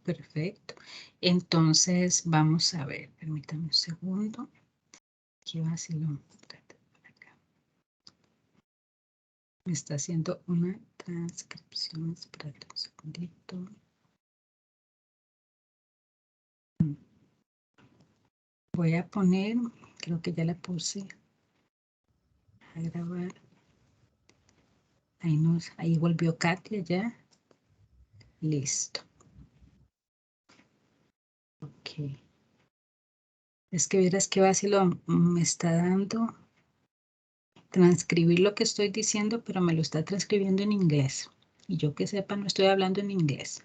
Perfecto. Entonces, vamos a ver, permítame un segundo. Aquí va así lo... Me está haciendo una transcripción. Espérate un segundito. Voy a poner, creo que ya la puse a grabar. Ahí volvió Katia ya. Listo. Ok. Es que verás que vacilo me está dando transcribir lo que estoy diciendo, pero me lo está transcribiendo en inglés. Y yo que sepa, no estoy hablando en inglés.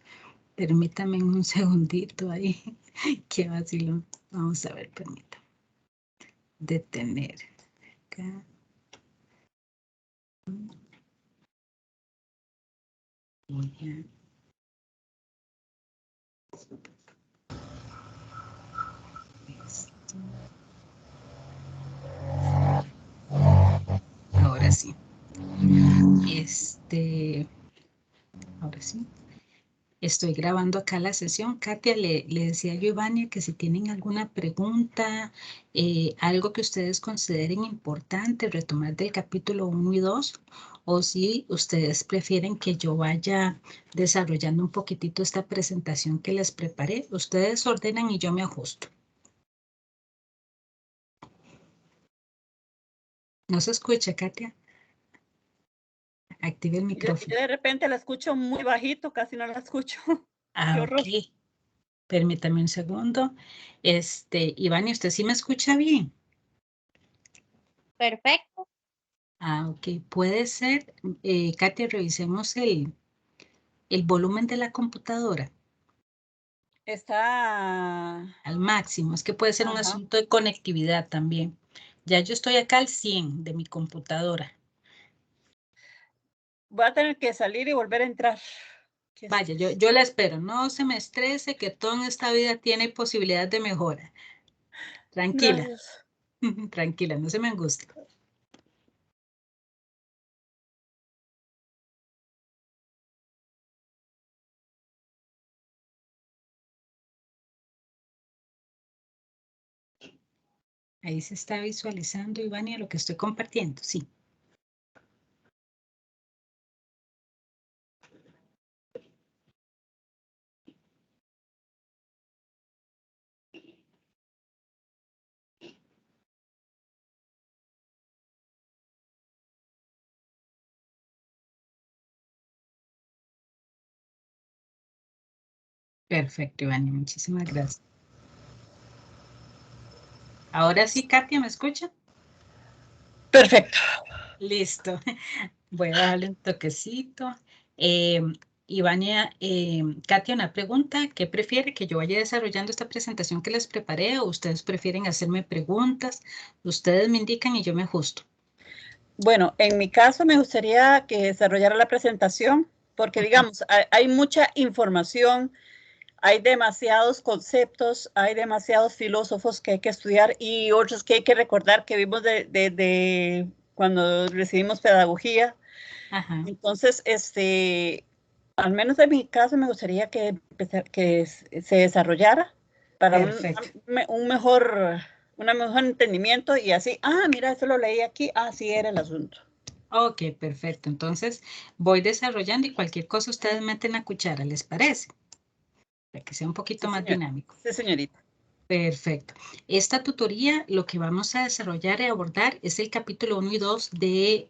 Permítame un segundito ahí. Qué vacilo. Vamos a ver, permítame. Detener. Acá. Voy a... Ahora sí. Ahora sí. Estoy grabando acá la sesión. Katia, le decía yo a Ivania que si tienen alguna pregunta, algo que ustedes consideren importante, retomar del capítulo 1 y 2, o si ustedes prefieren que yo vaya desarrollando un poquitito esta presentación que les preparé, ustedes ordenan y yo me ajusto. ¿No se escucha, Katia? Active el micrófono. Yo de repente la escucho muy bajito, casi no la escucho. Qué horror. Ok. Permítame un segundo. Ivania, ¿usted sí me escucha bien? Perfecto. Ok. Puede ser, Katia, revisemos el volumen de la computadora. Está Al máximo. Es que puede ser un asunto de conectividad también. Ya yo estoy acá al 100 de mi computadora. Voy a tener que salir y volver a entrar. Vaya, yo la espero. No se me estrese, que todo en esta vida tiene posibilidad de mejora. Tranquila. Gracias. Tranquila, no se me angustie. Ahí se está visualizando, Ivania, lo que estoy compartiendo, sí. Perfecto, Ivania, muchísimas gracias. Ahora sí, Katia, ¿me escucha? Perfecto. Listo. Voy a darle un toquecito. Ivania, Katia, una pregunta. ¿Qué prefiere? ¿Que yo vaya desarrollando esta presentación que les preparé o ustedes prefieren hacerme preguntas? Ustedes me indican y yo me ajusto. Bueno, en mi caso me gustaría que desarrollara la presentación porque, digamos, hay mucha información, hay demasiados conceptos, hay demasiados filósofos que hay que estudiar y otros que hay que recordar que vimos de cuando recibimos pedagogía. Ajá. Entonces, al menos en mi caso me gustaría que se desarrollara para un mejor entendimiento y así, mira, eso lo leí aquí, así era el asunto. Ok, perfecto. Entonces voy desarrollando y cualquier cosa ustedes meten la cuchara, ¿les parece? Para que sea un poquito más dinámico. Sí, señorita. Perfecto. Esta tutoría lo que vamos a desarrollar y abordar es el capítulo 1 y 2 de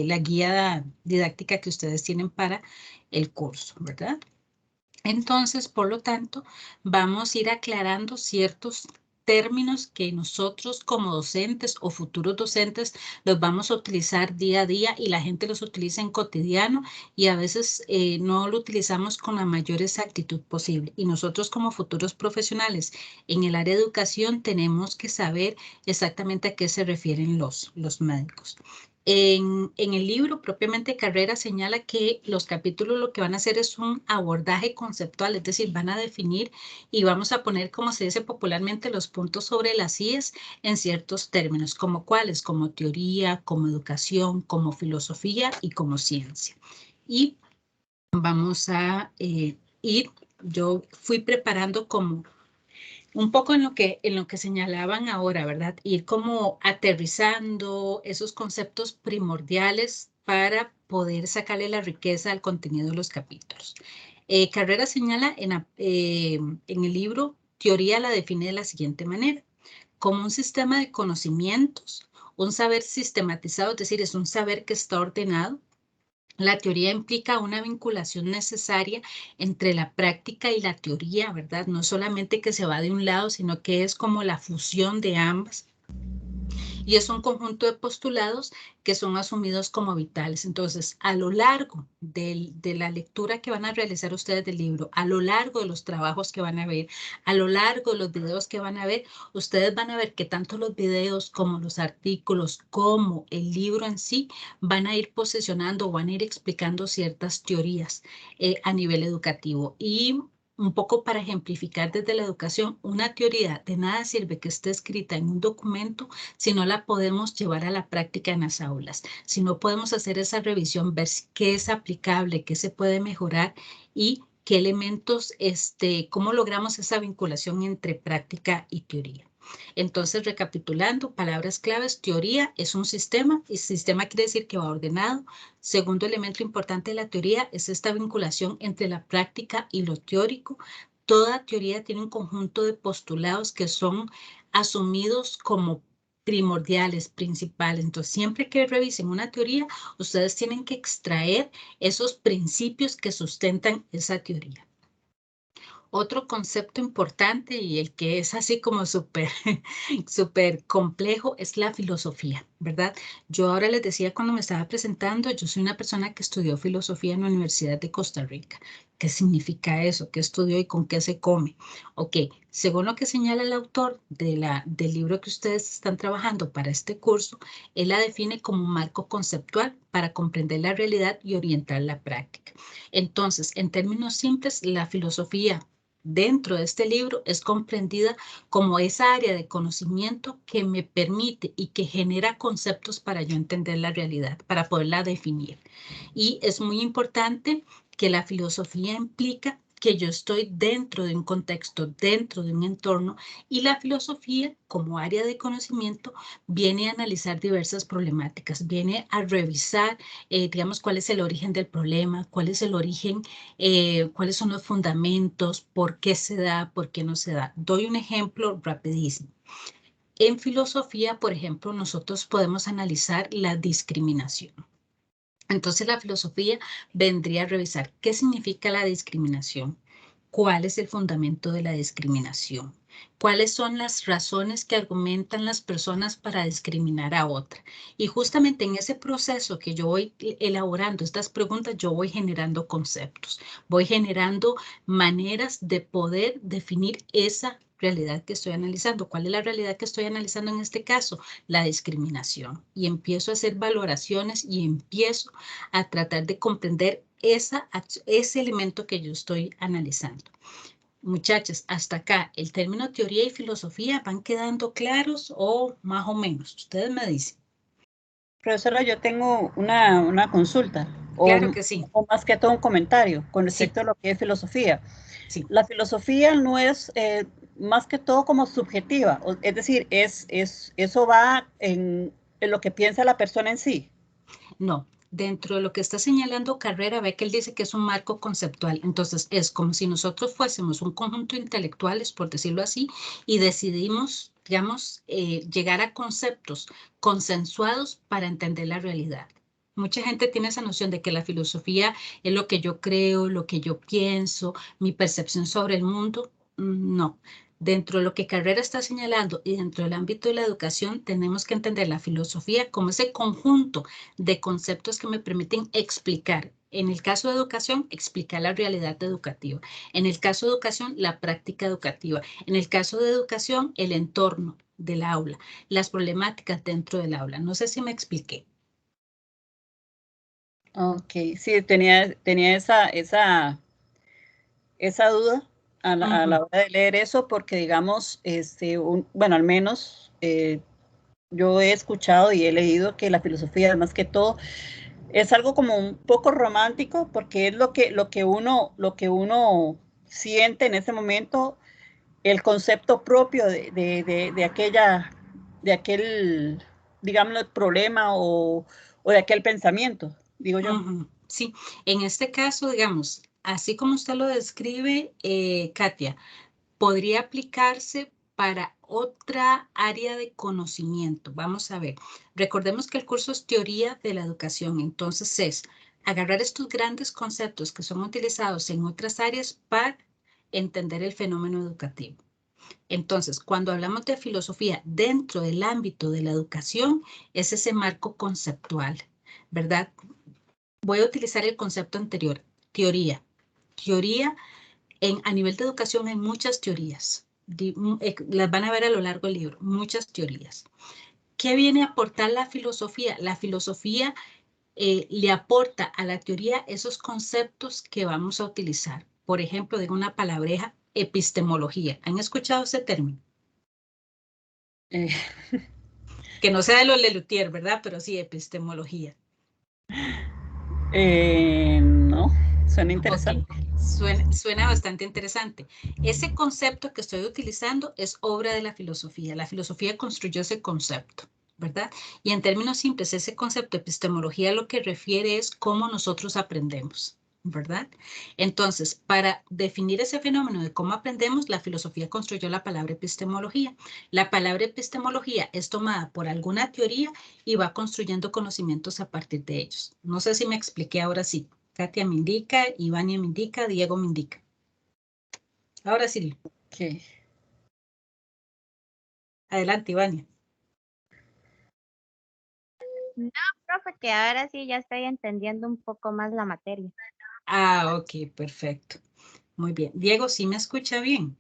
la guía didáctica que ustedes tienen para el curso, ¿verdad? Entonces, por lo tanto, vamos a ir aclarando ciertos términos que nosotros como docentes o futuros docentes los vamos a utilizar día a día y la gente los utiliza en cotidiano y a veces no lo utilizamos con la mayor exactitud posible. Y nosotros como futuros profesionales en el área de educación tenemos que saber exactamente a qué se refieren los médicos. En el libro propiamente Carrera señala que los capítulos lo que van a hacer es un abordaje conceptual, es decir, van a definir y vamos a poner, como se dice popularmente, los puntos sobre las IES en ciertos términos, como cuáles, como teoría, como educación, como filosofía y como ciencia. Y vamos a ir yo fui preparando como un poco en lo que señalaban ahora, ¿verdad? Ir como aterrizando esos conceptos primordiales para poder sacarle la riqueza al contenido de los capítulos. Carrera señala en el libro, teoría la define de la siguiente manera: como un sistema de conocimientos, un saber sistematizado, es decir, es un saber que está ordenado. La teoría implica una vinculación necesaria entre la práctica y la teoría, ¿verdad? No solamente que se va de un lado, sino que es como la fusión de ambas. Y es un conjunto de postulados que son asumidos como vitales. Entonces, a lo largo de la lectura que van a realizar ustedes del libro, a lo largo de los trabajos que van a ver, a lo largo de los videos que van a ver, ustedes van a ver que tanto los videos como los artículos, como el libro en sí, van a ir posicionando, van a ir explicando ciertas teorías a nivel educativo. Y un poco para ejemplificar desde la educación, una teoría de nada sirve que esté escrita en un documento si no la podemos llevar a la práctica en las aulas, si no podemos hacer esa revisión, ver qué es aplicable, qué se puede mejorar y qué elementos, cómo logramos esa vinculación entre práctica y teoría. Entonces, recapitulando, palabras claves: teoría es un sistema, y sistema quiere decir que va ordenado. Segundo elemento importante de la teoría es esta vinculación entre la práctica y lo teórico. Toda teoría tiene un conjunto de postulados que son asumidos como primordiales, principales. Entonces, siempre que revisen una teoría, ustedes tienen que extraer esos principios que sustentan esa teoría. Otro concepto importante y el que es así como súper súper complejo es la filosofía, ¿verdad? Yo ahora les decía cuando me estaba presentando, yo soy una persona que estudió filosofía en la Universidad de Costa Rica. ¿Qué significa eso? ¿Qué estudió y con qué se come? Ok, según lo que señala el autor del libro que ustedes están trabajando para este curso, él la define como un marco conceptual para comprender la realidad y orientar la práctica. Entonces, en términos simples, la filosofía dentro de este libro es comprendida como esa área de conocimiento que me permite y que genera conceptos para yo entender la realidad, para poderla definir. Y es muy importante que la filosofía implica que yo estoy dentro de un contexto, dentro de un entorno, y la filosofía como área de conocimiento viene a analizar diversas problemáticas, viene a revisar, digamos, cuál es el origen del problema, cuál es el origen, cuáles son los fundamentos, por qué se da, por qué no se da. Doy un ejemplo rapidísimo. En filosofía, por ejemplo, nosotros podemos analizar la discriminación. Entonces, la filosofía vendría a revisar qué significa la discriminación, cuál es el fundamento de la discriminación, cuáles son las razones que argumentan las personas para discriminar a otra. Y justamente en ese proceso que yo voy elaborando estas preguntas, yo voy generando conceptos, voy generando maneras de poder definir esa realidad que estoy analizando. ¿Cuál es la realidad que estoy analizando en este caso? La discriminación. Y empiezo a hacer valoraciones y empiezo a tratar de comprender ese elemento que yo estoy analizando. Muchachos, hasta acá, ¿el término teoría y filosofía van quedando claros o más o menos? Ustedes me dicen. Profesora, yo tengo una consulta, Claro que sí. o más que todo un comentario con Sí, respecto a lo que es filosofía. sí. La filosofía no es más que todo como subjetiva, es decir, eso va en lo que piensa la persona en sí. No, dentro de lo que está señalando Carrera, ve que él dice que es un marco conceptual. Entonces, es como si nosotros fuésemos un conjunto de intelectuales, por decirlo así, y decidimos, digamos, llegar a conceptos consensuados para entender la realidad. Mucha gente tiene esa noción de que la filosofía es lo que yo creo, lo que yo pienso, mi percepción sobre el mundo. No. Dentro de lo que Carrera está señalando y dentro del ámbito de la educación, tenemos que entender la filosofía como ese conjunto de conceptos que me permiten explicar. En el caso de educación, explicar la realidad educativa. En el caso de educación, la práctica educativa. En el caso de educación, el entorno del aula, las problemáticas dentro del aula. No sé si me expliqué. Ok, sí, tenía esa duda a la hora de leer eso, porque digamos, bueno, al menos yo he escuchado y he leído que la filosofía, más que todo, es algo como un poco romántico, porque es lo que uno siente en ese momento el concepto propio de aquel, digamos, problema o de aquel pensamiento, digo yo. Sí, en este caso, digamos, así como usted lo describe, Katia, podría aplicarse para otra área de conocimiento. Vamos a ver, recordemos que el curso es teoría de la educación, entonces es agarrar estos grandes conceptos que son utilizados en otras áreas para entender el fenómeno educativo. Entonces, cuando hablamos de filosofía dentro del ámbito de la educación, es ese marco conceptual, ¿verdad? Voy a utilizar el concepto anterior, teoría. Teoría, a nivel de educación hay muchas teorías. Las van a ver a lo largo del libro, muchas teorías. ¿Qué viene a aportar la filosofía? La filosofía le aporta a la teoría esos conceptos que vamos a utilizar. Por ejemplo, digo una palabreja, epistemología. ¿Han escuchado ese término? Eh, Que no sea de los Lelutier, ¿verdad? Pero sí, epistemología. no, suena interesante. Ok, suena bastante interesante. Ese concepto que estoy utilizando es obra de la filosofía. La filosofía construyó ese concepto, ¿verdad? Y en términos simples, ese concepto de epistemología lo que refiere es cómo nosotros aprendemos, ¿verdad? Entonces, para definir ese fenómeno de cómo aprendemos, la filosofía construyó la palabra epistemología. La palabra epistemología es tomada por alguna teoría y va construyendo conocimientos a partir de ellos. No sé si me expliqué ahora sí. Katia me indica, Ivania me indica, Diego me indica. Ahora sí. Okay. Adelante, Ivania. No, profe, que ahora sí ya estoy entendiendo un poco más la materia. Ah, ok, perfecto. Muy bien. Diego, ¿sí me escucha bien?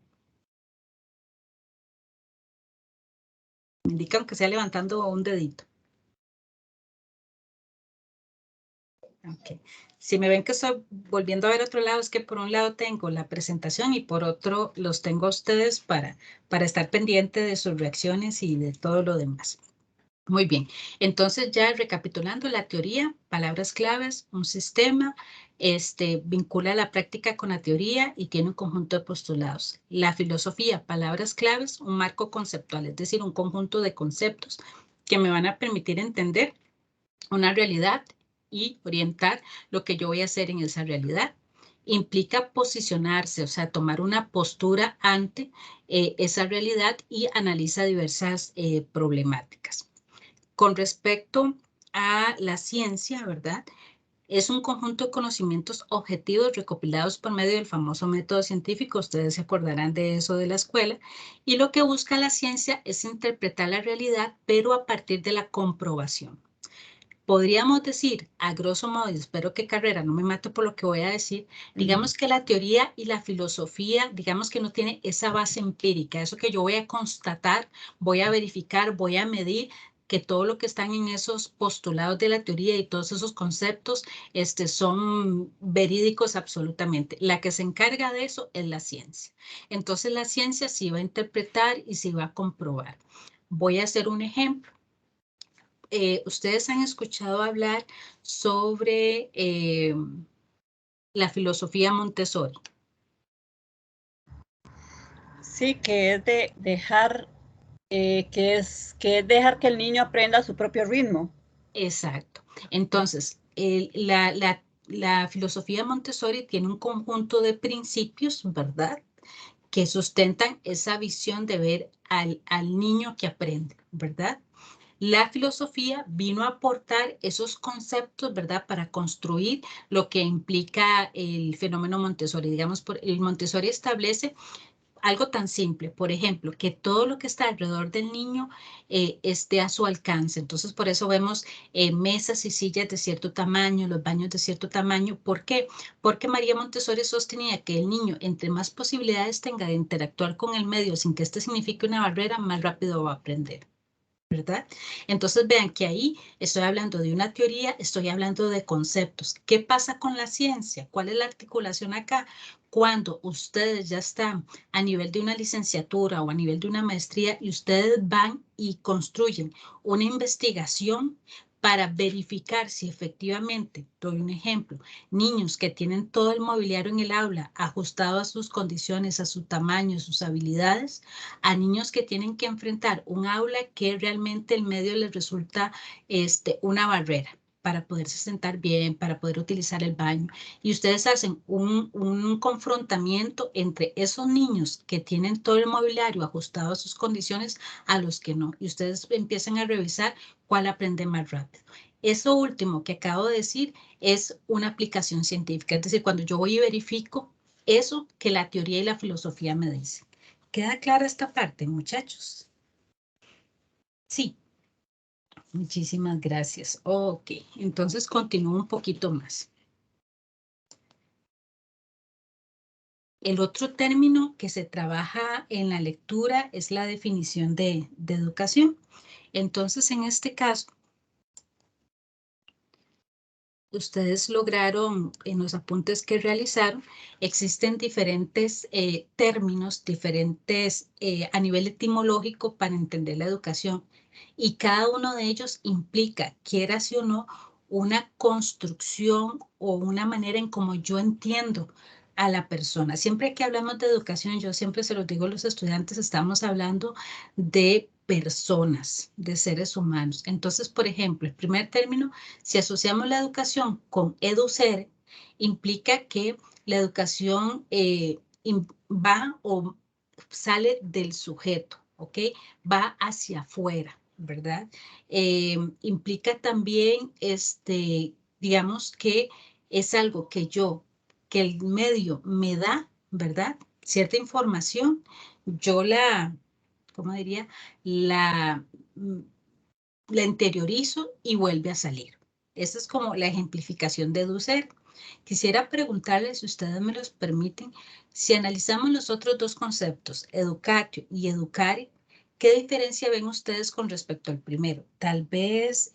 Me indica aunque sea levantando un dedito. Ok. Si me ven que estoy volviendo a ver otro lado, es que por un lado tengo la presentación y por otro los tengo a ustedes para estar pendiente de sus reacciones y de todo lo demás. Muy bien, entonces ya recapitulando la teoría, palabras claves, un sistema, vincula la práctica con la teoría y tiene un conjunto de postulados. La filosofía, palabras claves, un marco conceptual, es decir, un conjunto de conceptos que me van a permitir entender una realidad y orientar lo que yo voy a hacer en esa realidad. Implica posicionarse, o sea, tomar una postura ante esa realidad y analiza diversas problemáticas. Con respecto a la ciencia, ¿verdad? Es un conjunto de conocimientos objetivos recopilados por medio del famoso método científico. Ustedes se acordarán de eso de la escuela. Y lo que busca la ciencia es interpretar la realidad, pero a partir de la comprobación. Podríamos decir, a grosso modo, y espero que Carrera no me mate por lo que voy a decir, digamos que la teoría y la filosofía, digamos que no tiene esa base empírica, eso que yo voy a constatar, voy a verificar, voy a medir, que todo lo que están en esos postulados de la teoría y todos esos conceptos son verídicos absolutamente. La que se encarga de eso es la ciencia. Entonces la ciencia sí va a interpretar y sí va a comprobar. Voy a hacer un ejemplo. Ustedes han escuchado hablar sobre la filosofía Montessori. Sí, que es de dejar, que es dejar que el niño aprenda a su propio ritmo. Exacto. Entonces, la filosofía Montessori tiene un conjunto de principios, ¿verdad? Que sustentan esa visión de ver al niño que aprende, ¿verdad? La filosofía vino a aportar esos conceptos, ¿verdad? Para construir lo que implica el fenómeno Montessori. Digamos, el Montessori establece algo tan simple, por ejemplo, que todo lo que está alrededor del niño esté a su alcance. Entonces, por eso vemos mesas y sillas de cierto tamaño, los baños de cierto tamaño. ¿Por qué? Porque María Montessori sostenía que el niño, entre más posibilidades tenga de interactuar con el medio sin que este signifique una barrera, más rápido va a aprender, ¿verdad? Entonces vean que ahí estoy hablando de una teoría, estoy hablando de conceptos. ¿Qué pasa con la ciencia? ¿Cuál es la articulación acá? Cuando ustedes ya están a nivel de una licenciatura o a nivel de una maestría y ustedes van y construyen una investigación para verificar si efectivamente, doy un ejemplo, niños que tienen todo el mobiliario en el aula ajustado a sus condiciones, a su tamaño, sus habilidades, a niños que tienen que enfrentar un aula que realmente el medio les resulta una barrera para poderse sentar bien, para poder utilizar el baño. Y ustedes hacen un confrontamiento entre esos niños que tienen todo el mobiliario ajustado a sus condiciones a los que no. Y ustedes empiezan a revisar cuál aprende más rápido. Eso último que acabo de decir es una aplicación científica. Es decir, cuando yo voy y verifico eso que la teoría y la filosofía me dicen. ¿Queda clara esta parte, muchachos? Sí. Muchísimas gracias. Ok, entonces continúo un poquito más. El otro término que se trabaja en la lectura es la definición de educación. Entonces, en este caso, ustedes lograron, en los apuntes que realizaron, existen diferentes términos, diferentes a nivel etimológico para entender la educación. Y cada uno de ellos implica, quiera sí o no, una construcción o una manera en cómo yo entiendo a la persona. Siempre que hablamos de educación, yo siempre se los digo a los estudiantes, estamos hablando de personas, de seres humanos. Entonces, por ejemplo, el primer término, si asociamos la educación con educer, implica que la educación va o sale del sujeto, ¿ok? Va hacia afuera, ¿verdad? Implica también, digamos que es algo que el medio me da, ¿verdad? Cierta información, yo ¿cómo diría? La, la interiorizo y vuelve a salir. Esa es como la ejemplificación de educer. Quisiera preguntarles, si ustedes me los permiten, si analizamos los otros dos conceptos, educatio y educare, ¿qué diferencia ven ustedes con respecto al primero? Tal vez,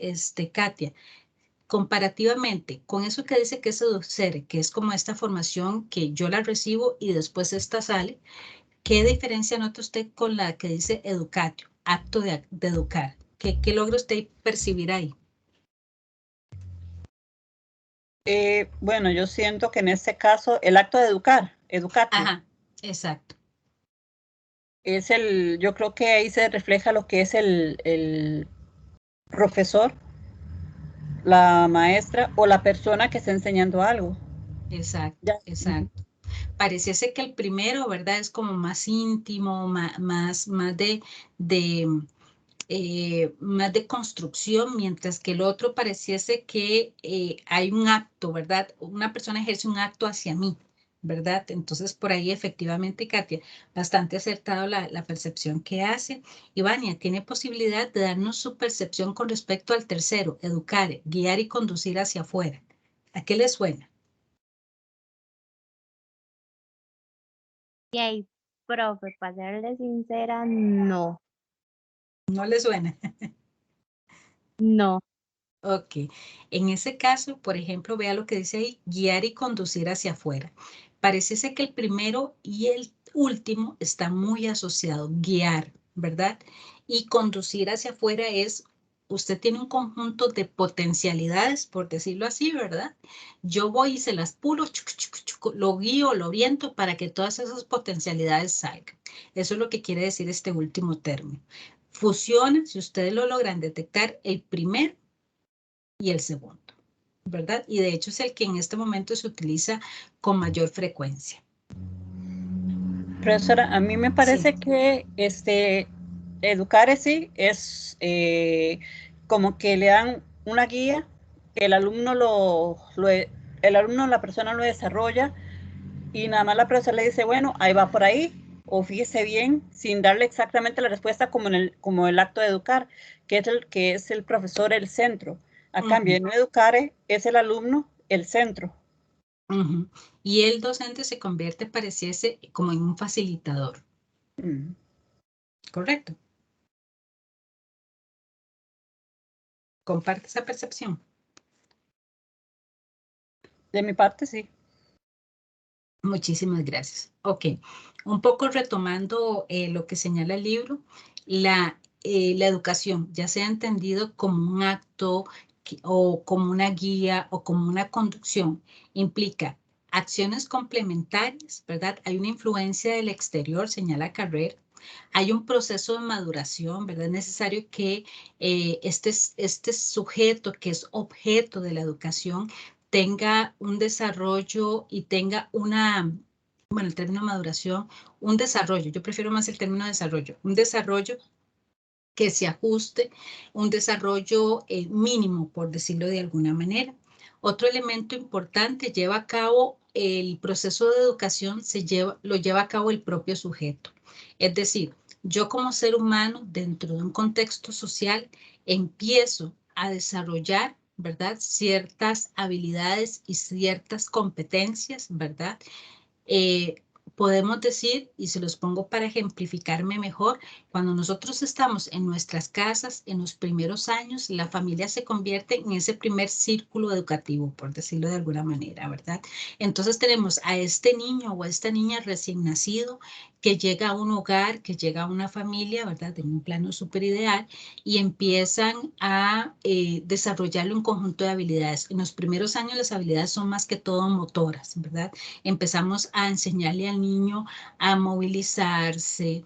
Katia, comparativamente con eso que dice que es educere, que es como esta formación que yo la recibo y después esta sale, ¿qué diferencia nota usted con la que dice educatio, acto de educar? ¿Qué logra usted percibir ahí? Bueno, yo siento que en este caso el acto de educatio, Ajá, exacto. es yo creo que ahí se refleja lo que es el profesor, la maestra o la persona que está enseñando algo. Exacto, Ya. exacto. Pareciese que el primero, ¿verdad? Es como más íntimo, más más de construcción, mientras que el otro pareciese que hay un acto, ¿verdad? Una persona ejerce un acto hacia mí, ¿verdad? Entonces, por ahí efectivamente, Katia, bastante acertado la percepción que hace. Y Vania, tiene posibilidad de darnos su percepción con respecto al tercero, educar, guiar y conducir hacia afuera. ¿A qué le suena? Y profe, para serle sincera, no, ¿No le suena? no. Ok, en ese caso, por ejemplo, vea lo que dice ahí, guiar y conducir hacia afuera. Parece que el primero y el último están muy asociados, guiar, ¿verdad? Y conducir hacia afuera es, usted tiene un conjunto de potencialidades, por decirlo así, ¿verdad? Yo voy y se las pulo, lo guío, lo oriento para que todas esas potencialidades salgan. Eso es lo que quiere decir este último término. Fusiona, si ustedes lo logran detectar, el primer y el segundo, ¿verdad? Y de hecho es el que en este momento se utiliza con mayor frecuencia. Profesora, a mí me parece Sí. que educar sí es como que le dan una guía, el alumno la persona lo desarrolla y nada más la profesora le dice, bueno, ahí va por ahí, o fíjese bien, sin darle exactamente la respuesta como el acto de educar, que es el profesor el centro. A cambio, no educar es el alumno el centro. Y el docente se convierte, pareciese, como en un facilitador. ¿Correcto? ¿Comparte esa percepción? De mi parte, sí. Muchísimas gracias. Ok, un poco retomando lo que señala el libro, la educación ya se ha entendido como un acto o como una guía o como una conducción implica acciones complementarias, ¿verdad? Hay una influencia del exterior, señala Carrera. Hay un proceso de maduración, ¿verdad? Es necesario que este sujeto que es objeto de la educación tenga un desarrollo y tenga bueno, el término maduración, un desarrollo, yo prefiero más el término desarrollo, un desarrollo que se ajuste, un desarrollo mínimo, por decirlo de alguna manera. Otro elemento importante, lleva a cabo el proceso de educación, lo lleva a cabo el propio sujeto. Es decir, yo como ser humano, dentro de un contexto social, empiezo a desarrollar, ¿verdad?, ciertas habilidades y ciertas competencias, ¿verdad? Eh, Podemos decir, y se los pongo para ejemplificarme mejor, cuando nosotros estamos en nuestras casas, en los primeros años, la familia se convierte en ese primer círculo educativo, por decirlo de alguna manera, ¿verdad? Entonces tenemos a este niño o a esta niña recién nacido que llega a un hogar, que llega a una familia, ¿verdad?, en un plano súper ideal, y empiezan a desarrollarle un conjunto de habilidades. En los primeros años las habilidades son más que todo motoras, ¿verdad? Empezamos a enseñarle al niño a movilizarse,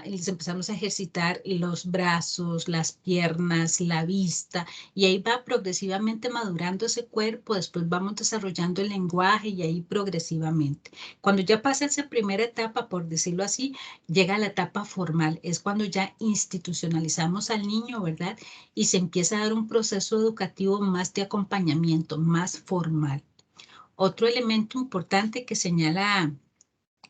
les empezamos a ejercitar los brazos, las piernas, la vista, y ahí va progresivamente madurando ese cuerpo. Después vamos desarrollando el lenguaje y ahí progresivamente. Cuando ya pasa esa primera etapa, por decirlo así, llega la etapa formal. Es cuando ya institucionalizamos al niño, ¿verdad? Y se empieza a dar un proceso educativo más de acompañamiento, más formal. Otro elemento importante que señala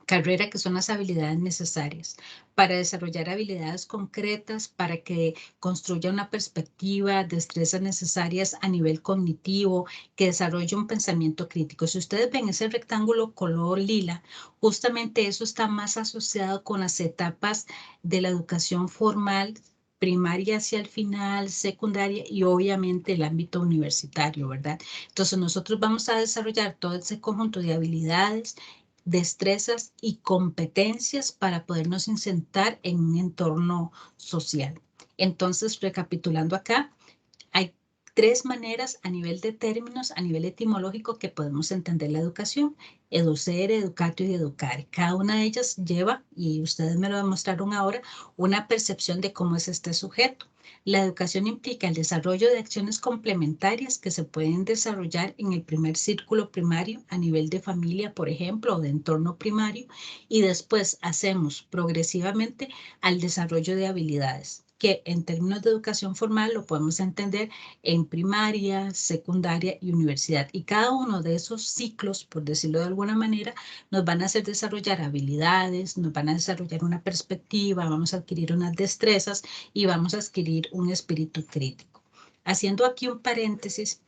Carrera, que son las habilidades necesarias para desarrollar habilidades concretas, para que construya una perspectiva, destrezas necesarias a nivel cognitivo, que desarrolle un pensamiento crítico. Si ustedes ven ese rectángulo color lila, justamente eso está más asociado con las etapas de la educación formal, primaria hacia el final, secundaria y obviamente el ámbito universitario, ¿verdad? Entonces nosotros vamos a desarrollar todo ese conjunto de habilidades, destrezas y competencias para podernos insertar en un entorno social. Entonces, recapitulando acá, hay tres maneras a nivel de términos, a nivel etimológico, que podemos entender la educación: educere, educatio y educare. Cada una de ellas lleva, y ustedes me lo demostraron ahora, una percepción de cómo es este sujeto. La educación implica el desarrollo de acciones complementarias que se pueden desarrollar en el primer círculo primario a nivel de familia, por ejemplo, o de entorno primario, y después hacemos progresivamente al desarrollo de habilidades, que en términos de educación formal lo podemos entender en primaria, secundaria y universidad. Y cada uno de esos ciclos, por decirlo de alguna manera, nos van a hacer desarrollar habilidades, nos van a desarrollar una perspectiva, vamos a adquirir unas destrezas y vamos a adquirir un espíritu crítico. Haciendo aquí un paréntesis,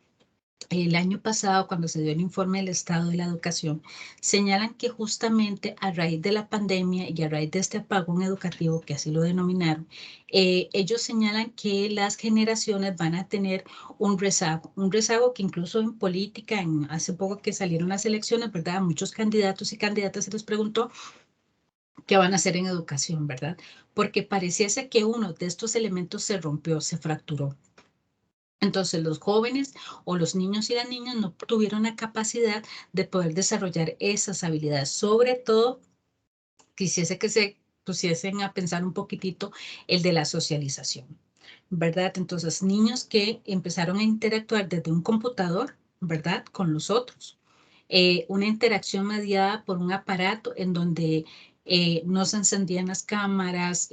el año pasado, cuando se dio el informe del estado de la educación, señalan que justamente a raíz de la pandemia y a raíz de este apagón educativo, que así lo denominaron, ellos señalan que las generaciones van a tener un rezago que incluso en política, hace poco que salieron las elecciones, ¿verdad? A muchos candidatos y candidatas se les preguntó qué van a hacer en educación, ¿verdad? Porque pareciese que uno de estos elementos se rompió, se fracturó. Entonces los jóvenes o los niños y las niñas no tuvieron la capacidad de poder desarrollar esas habilidades. Sobre todo, quisiese que se pusiesen a pensar un poquitito el de la socialización, ¿verdad? Entonces, niños que empezaron a interactuar desde un computador, ¿verdad?, con los otros. Una interacción mediada por un aparato en donde no se encendían las cámaras.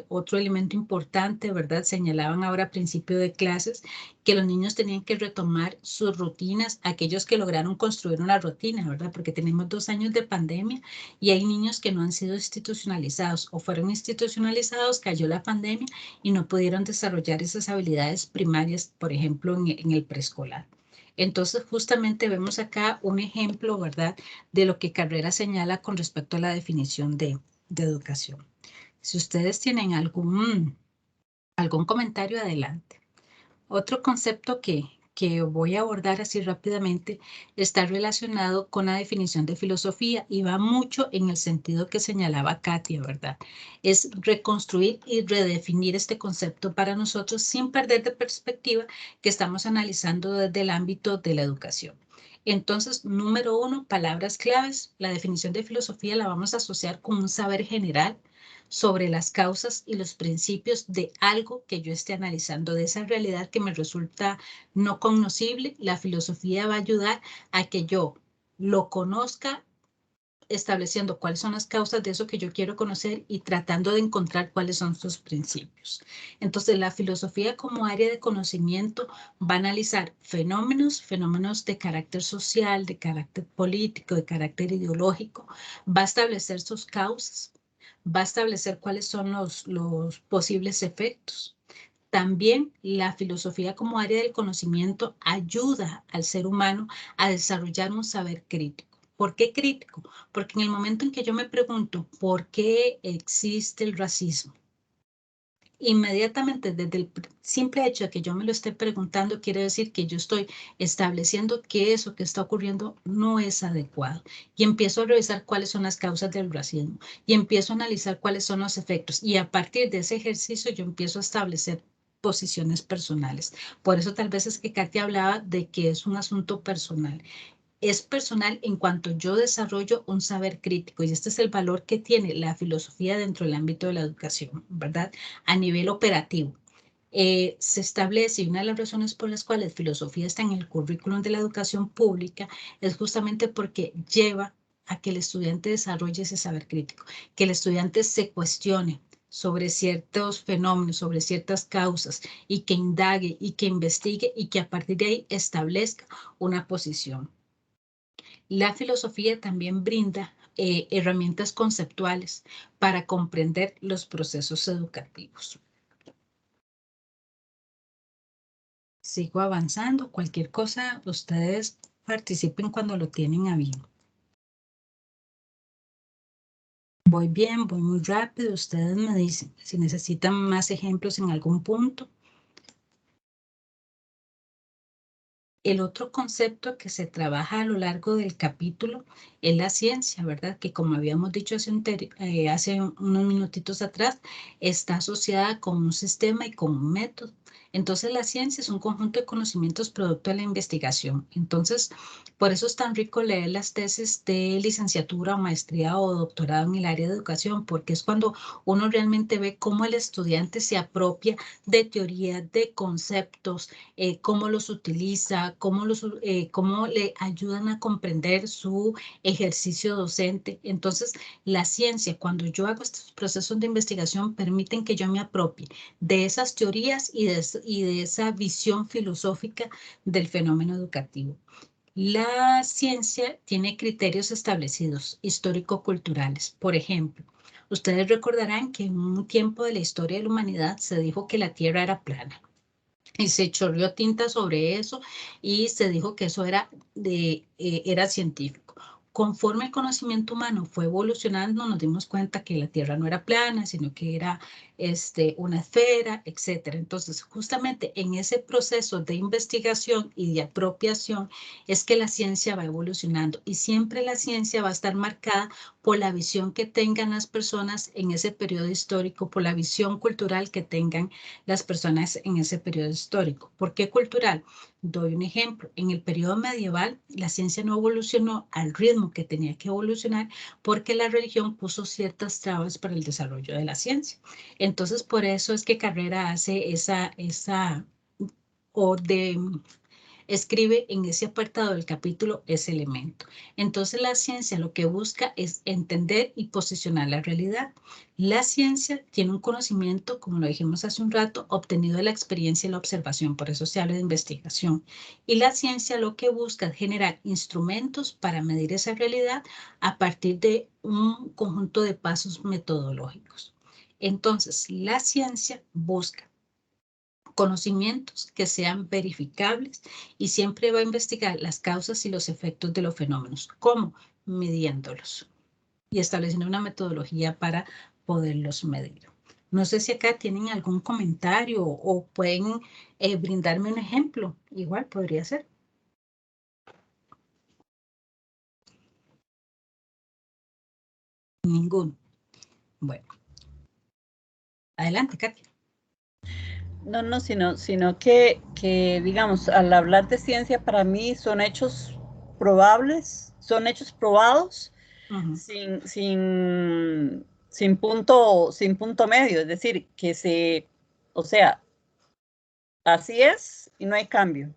Otro elemento importante, ¿verdad? Señalaban ahora a principio de clases que los niños tenían que retomar sus rutinas, aquellos que lograron construir una rutina, ¿verdad? Porque tenemos 2 años de pandemia y hay niños que no han sido institucionalizados o fueron institucionalizados, cayó la pandemia y no pudieron desarrollar esas habilidades primarias, por ejemplo, en el preescolar. Entonces, justamente vemos acá un ejemplo, ¿verdad?, de lo que Carrera señala con respecto a la definición de educación. Si ustedes tienen algún comentario, adelante. Otro concepto que que voy a abordar así rápidamente está relacionado con la definición de filosofía y va mucho en el sentido que señalaba Katia, ¿verdad? Es reconstruir y redefinir este concepto para nosotros sin perder de perspectiva que estamos analizando desde el ámbito de la educación. Entonces, número 1, palabras claves. La definición de filosofía la vamos a asociar con un saber general sobre las causas y los principios de algo que yo esté analizando, de esa realidad que me resulta no cognoscible. La filosofía va a ayudar a que yo lo conozca, estableciendo cuáles son las causas de eso que yo quiero conocer y tratando de encontrar cuáles son sus principios. Entonces, la filosofía como área de conocimiento va a analizar fenómenos de carácter social, de carácter político, de carácter ideológico, va a establecer sus causas, va a establecer cuáles son los posibles efectos. También la filosofía como área del conocimiento ayuda al ser humano a desarrollar un saber crítico. ¿Por qué crítico? Porque en el momento en que yo me pregunto por qué existe el racismo, inmediatamente desde el simple hecho de que yo me lo esté preguntando, quiere decir que yo estoy estableciendo que eso que está ocurriendo no es adecuado. Y empiezo a revisar cuáles son las causas del racismo y empiezo a analizar cuáles son los efectos. Y a partir de ese ejercicio yo empiezo a establecer posiciones personales. Por eso tal vez es que Katia hablaba de que es un asunto personal. Es personal en cuanto yo desarrollo un saber crítico y este es el valor que tiene la filosofía dentro del ámbito de la educación, ¿verdad? A nivel operativo. Se establece, y una de las razones por las cuales filosofía está en el currículum de la educación pública es justamente porque lleva a que el estudiante desarrolle ese saber crítico, que el estudiante se cuestione sobre ciertos fenómenos, sobre ciertas causas y que indague y que investigue y que a partir de ahí establezca una posición. La filosofía también brinda herramientas conceptuales para comprender los procesos educativos. Sigo avanzando. Cualquier cosa, ustedes participen cuando lo tienen a bien. Voy bien, voy muy rápido. Ustedes me dicen si necesitan más ejemplos en algún punto. El otro concepto que se trabaja a lo largo del capítulo es la ciencia, ¿verdad? Que como habíamos dicho hace unos minutitos atrás, está asociada con un sistema y con un método. Entonces la ciencia es un conjunto de conocimientos producto de la investigación. Entonces, por eso es tan rico leer las tesis de licenciatura o maestría o doctorado en el área de educación, porque es cuando uno realmente ve cómo el estudiante se apropia de teoría, de conceptos, cómo los utiliza, cómo le ayudan a comprender su ejercicio docente. Entonces, la ciencia, cuando yo hago estos procesos de investigación, permiten que yo me apropie de esas teorías y de esa visión filosófica del fenómeno educativo. La ciencia tiene criterios establecidos, histórico-culturales. Por ejemplo, ustedes recordarán que en un tiempo de la historia de la humanidad se dijo que la Tierra era plana. Y se chorreó tinta sobre eso y se dijo que eso era científico. Conforme el conocimiento humano fue evolucionando, nos dimos cuenta que la Tierra no era plana, sino que era una esfera, etcétera. Entonces, justamente en ese proceso de investigación y de apropiación es que la ciencia va evolucionando y siempre la ciencia va a estar marcada por la visión que tengan las personas en ese periodo histórico, por la visión cultural que tengan las personas en ese periodo histórico. ¿Por qué cultural? Doy un ejemplo. En el periodo medieval, la ciencia no evolucionó al ritmo que tenía que evolucionar porque la religión puso ciertas trabas para el desarrollo de la ciencia. Entonces, por eso es que Carrera hace escribe en ese apartado del capítulo ese elemento. Entonces la ciencia lo que busca es entender y posicionar la realidad. La ciencia tiene un conocimiento, como lo dijimos hace un rato, obtenido de la experiencia y la observación, por eso se habla de investigación. Y la ciencia lo que busca es generar instrumentos para medir esa realidad a partir de un conjunto de pasos metodológicos. Entonces, la ciencia busca conocimientos que sean verificables y siempre va a investigar las causas y los efectos de los fenómenos. ¿Cómo? Midiéndolos y estableciendo una metodología para poderlos medir. No sé si acá tienen algún comentario o pueden brindarme un ejemplo. Igual podría ser. Ninguno. Bueno. Adelante, Katia. No, no, sino que, digamos, al hablar de ciencia, para mí son hechos probables, son hechos probados, sin punto medio, es decir, o sea, así es y no hay cambio.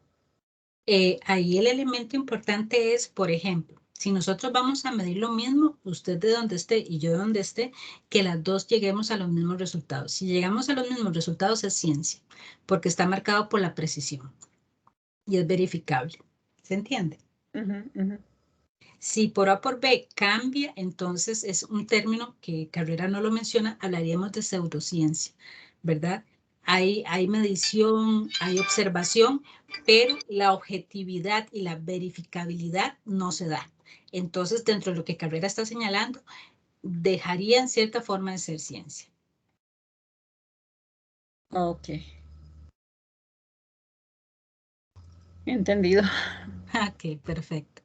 Ahí el elemento importante es, por ejemplo, si nosotros vamos a medir lo mismo, usted de donde esté y yo de donde esté, que las dos lleguemos a los mismos resultados. Si llegamos a los mismos resultados es ciencia, porque está marcado por la precisión y es verificable. ¿Se entiende? Si por A por B cambia, entonces es un término que Carrera no lo menciona, hablaríamos de pseudociencia, ¿verdad? Hay medición, hay observación, pero la objetividad y la verificabilidad no se da. Entonces, dentro de lo que Carrera está señalando, dejaría en cierta forma de ser ciencia. Ok. Entendido. Ok, perfecto.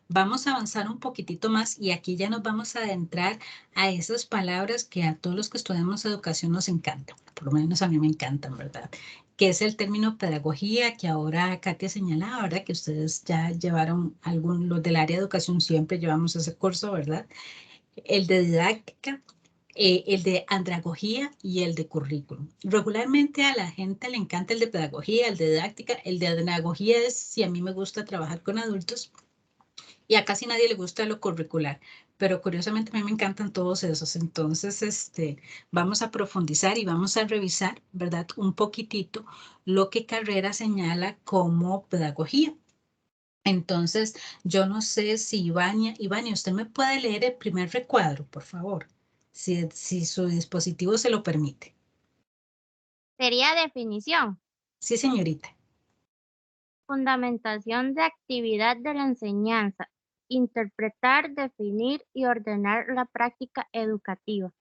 Vamos a avanzar un poquitito más y aquí ya nos vamos a adentrar a esas palabras que a todos los que estudiamos educación nos encantan, por lo menos a mí me encantan, ¿verdad? Que es el término pedagogía que ahora Katia señalaba, ¿verdad? Que ustedes ya llevaron los del área de educación siempre llevamos ese curso, ¿verdad? El de didáctica, el de andragogía y el de currículum. Regularmente a la gente le encanta el de pedagogía, el de didáctica, el de andragogía es si a mí me gusta trabajar con adultos y a casi nadie le gusta lo curricular, pero curiosamente a mí me encantan todos esos. Entonces, vamos a profundizar y vamos a revisar, ¿verdad? Un poquitito lo que Carrera señala como pedagogía. Entonces, yo no sé si Ivania, usted me puede leer el primer recuadro, por favor, si su dispositivo se lo permite. Sería definición. Sí, señorita. Fundamentación de actividad de la enseñanza. Interpretar, definir y ordenar la práctica educativa.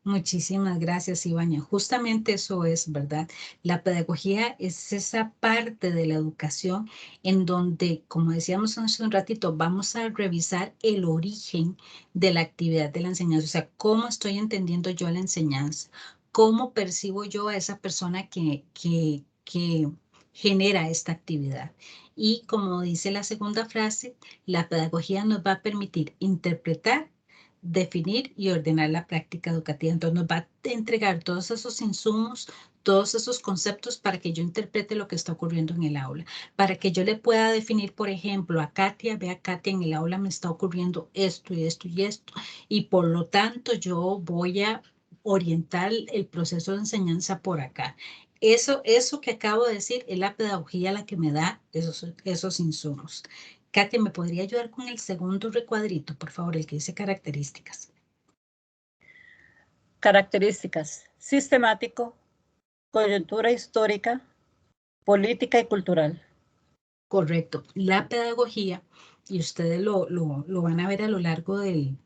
Muchísimas gracias, Ivania. Justamente eso es, ¿verdad? La pedagogía es esa parte de la educación en donde, como decíamos hace un ratito, vamos a revisar el origen de la actividad de la enseñanza, o sea, cómo estoy entendiendo yo la enseñanza, cómo percibo yo a esa persona que genera esta actividad. Y como dice la segunda frase, la pedagogía nos va a permitir interpretar, definir y ordenar la práctica educativa. Entonces nos va a entregar todos esos insumos, todos esos conceptos para que yo interprete lo que está ocurriendo en el aula, para que yo le pueda definir, por ejemplo, a Katia, vea Katia, en el aula me está ocurriendo esto y esto y esto, y por lo tanto yo voy a orientar el proceso de enseñanza por acá. Eso que acabo de decir es la pedagogía la que me da esos insumos. Katia, ¿me podría ayudar con el segundo recuadrito, por favor, el que dice características? Características: sistemático, coyuntura histórica, política y cultural. Correcto. La pedagogía, y ustedes lo van a ver a lo largo del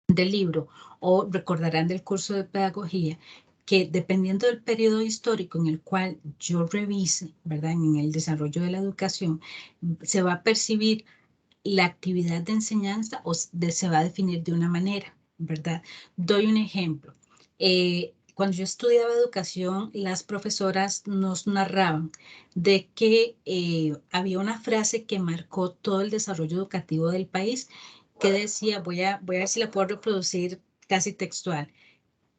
libro o recordarán del curso de pedagogía, que dependiendo del periodo histórico en el cual yo revise, ¿verdad? En el desarrollo de la educación, se va a percibir la actividad de enseñanza se va a definir de una manera, ¿verdad? Doy un ejemplo. Cuando yo estudiaba educación, las profesoras nos narraban de que había una frase que marcó todo el desarrollo educativo del país, que decía, voy a ver si la puedo reproducir casi textual,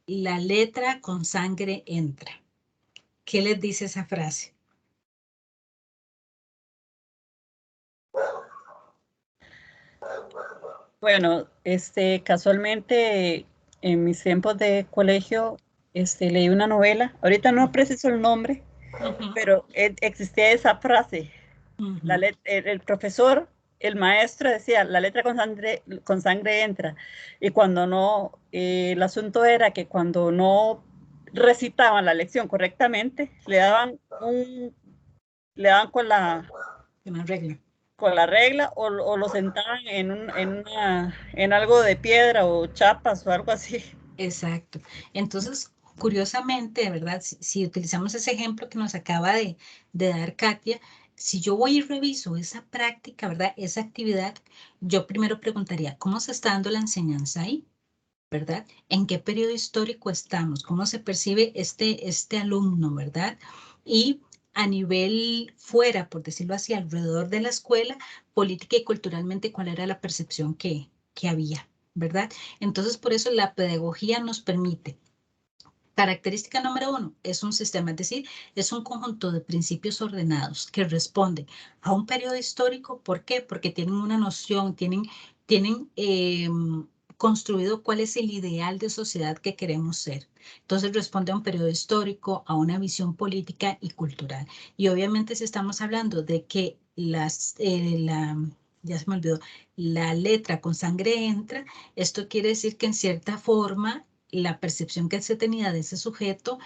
la letra con sangre entra. ¿Qué les dice esa frase? Bueno, casualmente en mis tiempos de colegio, leí una novela. Ahorita no preciso el nombre, pero existía esa frase. El profesor, el maestro decía, la letra con sangre entra. Y cuando no, el asunto era que cuando no recitaban la lección correctamente, le daban Una regla. con la regla o lo sentaban en algo de piedra o chapas o algo así. Exacto. Entonces, curiosamente, ¿verdad? Si utilizamos ese ejemplo que nos acaba de dar Katia, si yo voy y reviso esa práctica, ¿verdad? Esa actividad, yo primero preguntaría, ¿cómo se está dando la enseñanza ahí? ¿Verdad? ¿En qué periodo histórico estamos? ¿Cómo se percibe este alumno, verdad? Y a nivel fuera, por decirlo así, alrededor de la escuela, política y culturalmente, ¿cuál era la percepción que había, verdad? Entonces, por eso la pedagogía nos permite. Característica número 1, es un sistema, es decir, es un conjunto de principios ordenados que responden a un periodo histórico. ¿Por qué? Porque tienen una noción, tienen construido cuál es el ideal de sociedad que queremos ser. Entonces responde a un periodo histórico, a una visión política y cultural. Y obviamente si estamos hablando de que ya se me olvidó, la letra con sangre entra, esto quiere decir que en cierta forma la percepción que se tenía de ese sujeto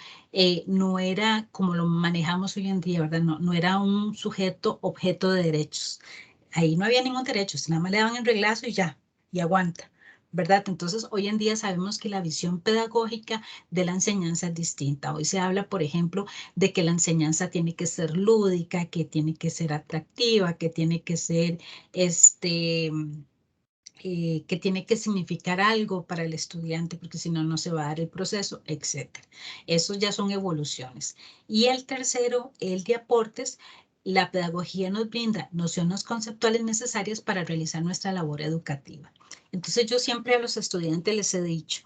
no era como lo manejamos hoy en día, ¿verdad? No era un sujeto objeto de derechos. Ahí no había ningún derecho, nada más le daban el reglazo y ya, y aguanta, ¿verdad? Entonces, hoy en día sabemos que la visión pedagógica de la enseñanza es distinta. Hoy se habla, por ejemplo, de que la enseñanza tiene que ser lúdica, que tiene que ser atractiva, que tiene que ser, que tiene que significar algo para el estudiante, porque si no, no se va a dar el proceso, etc. Esos ya son evoluciones. Y el tercero, el de aportes, la pedagogía nos brinda nociones conceptuales necesarias para realizar nuestra labor educativa. Entonces, yo siempre a los estudiantes les he dicho,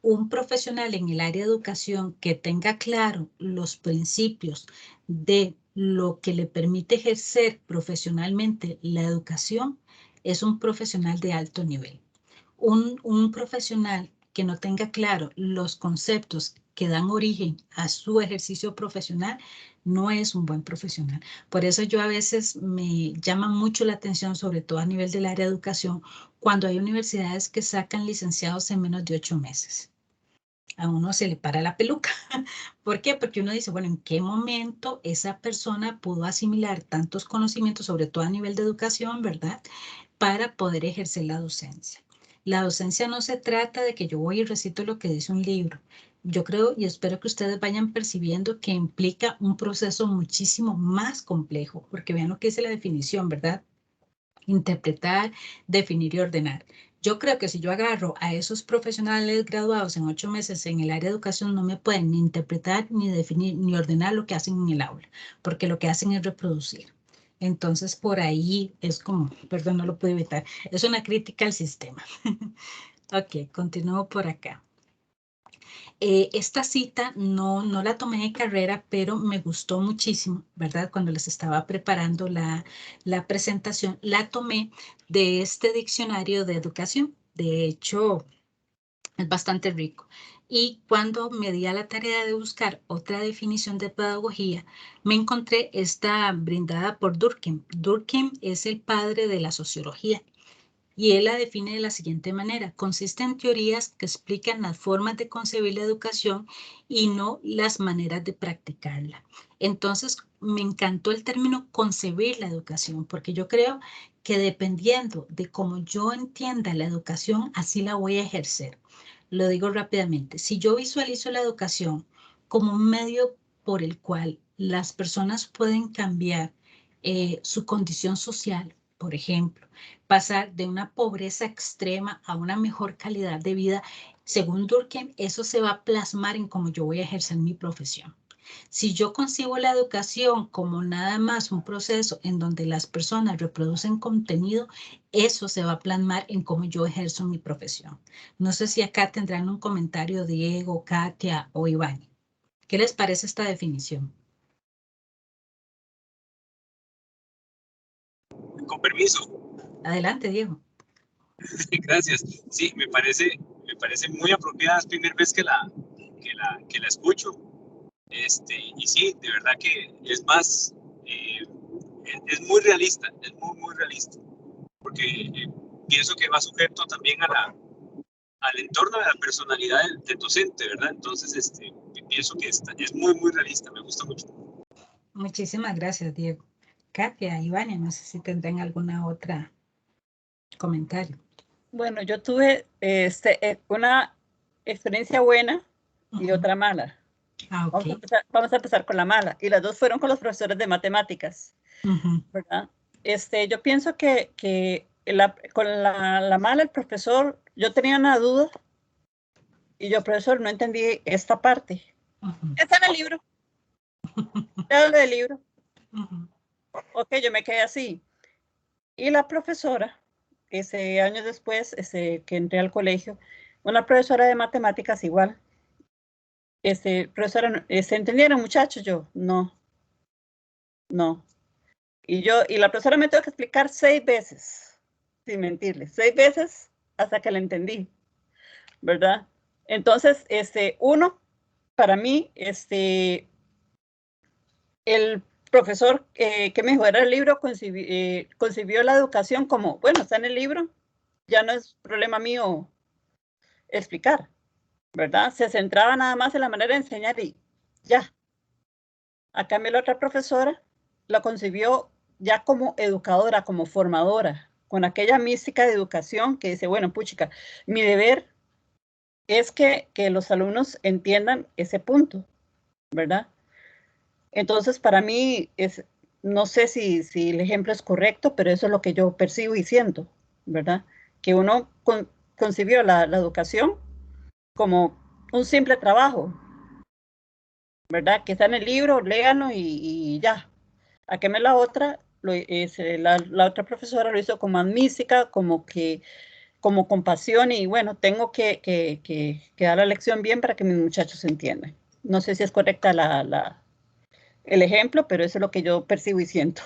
un profesional en el área de educación que tenga claro los principios de lo que le permite ejercer profesionalmente la educación, es un profesional de alto nivel. Un profesional que no tenga claro los conceptos que dan origen a su ejercicio profesional no es un buen profesional. Por eso yo a veces me llama mucho la atención, sobre todo a nivel del área de educación, cuando hay universidades que sacan licenciados en menos de 8 meses. A uno se le para la peluca. ¿Por qué? Porque uno dice, bueno, ¿en qué momento esa persona pudo asimilar tantos conocimientos, sobre todo a nivel de educación, ¿verdad? Para poder ejercer la docencia. La docencia no se trata de que yo voy y recito lo que dice un libro. Yo creo y espero que ustedes vayan percibiendo que implica un proceso muchísimo más complejo, porque vean lo que dice la definición, ¿verdad? Interpretar, definir y ordenar. Yo creo que si yo agarro a esos profesionales graduados en 8 meses en el área de educación, no me pueden ni interpretar, ni definir, ni ordenar lo que hacen en el aula, porque lo que hacen es reproducir. Entonces, por ahí es como, perdón, no lo puedo evitar, es una crítica al sistema. Ok, continúo por acá. Esta cita no la tomé de carrera, pero me gustó muchísimo, ¿verdad? Cuando les estaba preparando la presentación, la tomé de este diccionario de educación. De hecho, es bastante rico. Y cuando me di a la tarea de buscar otra definición de pedagogía, me encontré esta brindada por Durkheim. Durkheim es el padre de la sociología. Y él la define de la siguiente manera: consiste en teorías que explican las formas de concebir la educación y no las maneras de practicarla. Entonces, me encantó el término concebir la educación, porque yo creo que dependiendo de cómo yo entienda la educación, así la voy a ejercer. Lo digo rápidamente. Si yo visualizo la educación como un medio por el cual las personas pueden cambiar su condición social, por ejemplo, pasar de una pobreza extrema a una mejor calidad de vida, según Durkheim, eso se va a plasmar en cómo yo voy a ejercer mi profesión. Si yo concibo la educación como nada más un proceso en donde las personas reproducen contenido, eso se va a plasmar en cómo yo ejerzo mi profesión. No sé si acá tendrán un comentario Diego, Katia o Iván. ¿Qué les parece esta definición? Con permiso. Adelante, Diego. Gracias. Sí, me parece muy apropiada. Es la primera vez que la escucho. Y sí, de verdad que es más, es muy realista, es muy realista. Porque pienso que va sujeto también al entorno de la personalidad del docente, ¿verdad? Entonces, pienso que es muy realista, me gusta mucho. Muchísimas gracias, Diego. Katia, Ivania, no sé si tendrán alguna otra comentario. Bueno, yo tuve una experiencia buena y otra mala. Ah, ok. Vamos a empezar con la mala. Y las dos fueron con los profesores de matemáticas, ¿verdad? Yo pienso que con la mala, el profesor, yo tenía una duda y yo, profesor, no entendí esta parte. Está en el libro. Leo del libro. Ok, yo me quedé así. Y la profesora, años después, que entré al colegio, una profesora de matemáticas igual. Profesora, ¿se entendieron, muchachos? Yo, no. Y la profesora me tuvo que explicar 6 veces, sin mentirle, 6 veces hasta que la entendí, ¿verdad? Entonces, uno, para mí, el profesor que me dijo era el libro, concibió la educación como, bueno, está en el libro, ya no es problema mío explicar, ¿verdad? Se centraba nada más en la manera de enseñar y ya. A cambio, la otra profesora la concibió ya como educadora, como formadora, con aquella mística de educación que dice, bueno, puchica, mi deber es que los alumnos entiendan ese punto, ¿verdad? Entonces, para mí, no sé si el ejemplo es correcto, pero eso es lo que yo percibo y siento, ¿verdad? Que uno concibió la educación como un simple trabajo, ¿verdad? Que está en el libro, léanlo y ya. A que la otra, la otra profesora lo hizo con más mística, como compasión y bueno, tengo que dar la lección bien para que mis muchachos entiendan. No sé si es correcta el ejemplo, pero eso es lo que yo percibo y siento.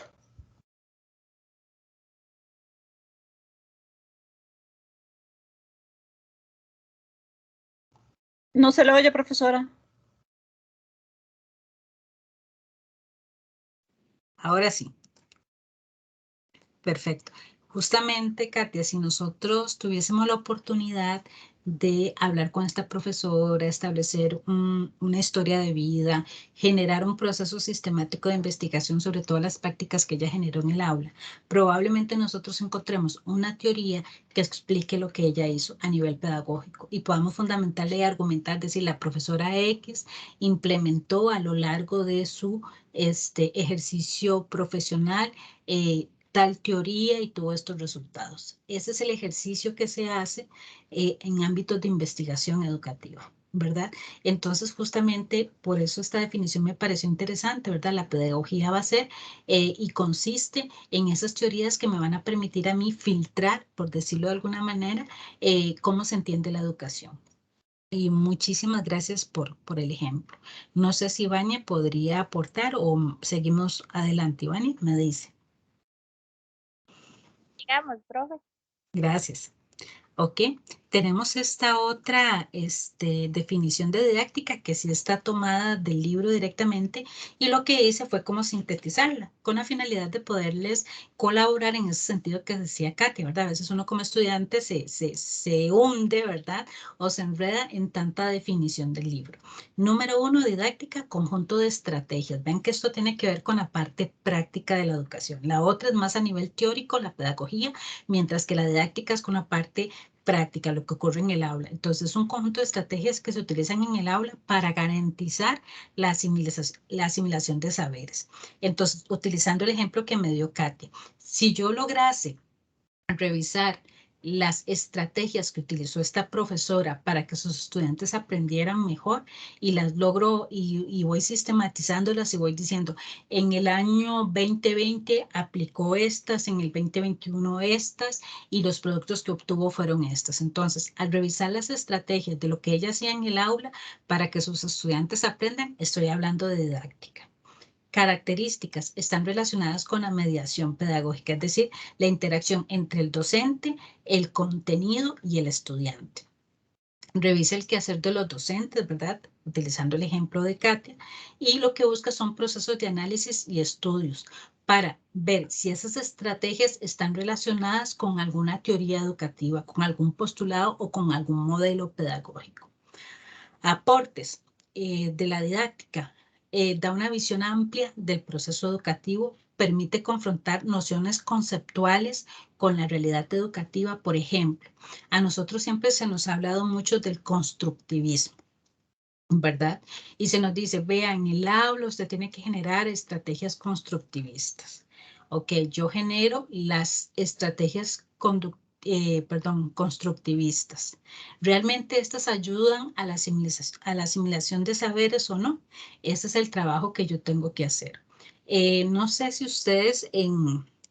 No se lo oye, profesora. Ahora sí. Perfecto. Justamente, Katia, si nosotros tuviésemos la oportunidad de hablar con esta profesora, establecer una historia de vida, generar un proceso sistemático de investigación sobre todas las prácticas que ella generó en el aula, probablemente nosotros encontremos una teoría que explique lo que ella hizo a nivel pedagógico y podamos fundamentarle y argumentar, decir, la profesora X implementó a lo largo de su ejercicio profesional tal teoría y tuvo estos resultados. Ese es el ejercicio que se hace en ámbitos de investigación educativa, ¿verdad? Entonces, justamente por eso esta definición me pareció interesante, ¿verdad? La pedagogía va a ser y consiste en esas teorías que me van a permitir a mí filtrar, por decirlo de alguna manera, cómo se entiende la educación. Y muchísimas gracias por el ejemplo. No sé si Vania podría aportar o seguimos adelante. Vania, me dice. Digamos, profe. Gracias. Ok, tenemos esta otra definición de didáctica que sí está tomada del libro directamente y lo que hice fue como sintetizarla con la finalidad de poderles colaborar en ese sentido que decía Katia, ¿verdad? A veces uno como estudiante se hunde, ¿verdad? O se enreda en tanta definición del libro. Número 1, didáctica, conjunto de estrategias. Ven que esto tiene que ver con la parte práctica de la educación. La otra es más a nivel teórico, la pedagogía, mientras que la didáctica es con la parte práctica, lo que ocurre en el aula. Entonces, un conjunto de estrategias que se utilizan en el aula para garantizar la asimilación de saberes. Entonces, utilizando el ejemplo que me dio Katia, si yo lograse revisar las estrategias que utilizó esta profesora para que sus estudiantes aprendieran mejor y las logro y voy sistematizándolas y voy diciendo, en el año 2020 aplicó estas, en el 2021 estas y los productos que obtuvo fueron estas. Entonces, al revisar las estrategias de lo que ella hacía en el aula para que sus estudiantes aprendan, estoy hablando de didáctica. Características están relacionadas con la mediación pedagógica, es decir, la interacción entre el docente, el contenido y el estudiante. Revisa el quehacer de los docentes, ¿verdad? Utilizando el ejemplo de Katia, y lo que busca son procesos de análisis y estudios para ver si esas estrategias están relacionadas con alguna teoría educativa, con algún postulado o con algún modelo pedagógico. Aportes de la didáctica. Da una visión amplia del proceso educativo, permite confrontar nociones conceptuales con la realidad educativa. Por ejemplo, a nosotros siempre se nos ha hablado mucho del constructivismo. ¿verdad? Y se nos dice, vea, en el aula usted tiene que generar estrategias constructivistas. Ok, yo genero las estrategias constructivistas. ¿Realmente estas ayudan a la asimilación de saberes o no? Ese es el trabajo que yo tengo que hacer. No sé si ustedes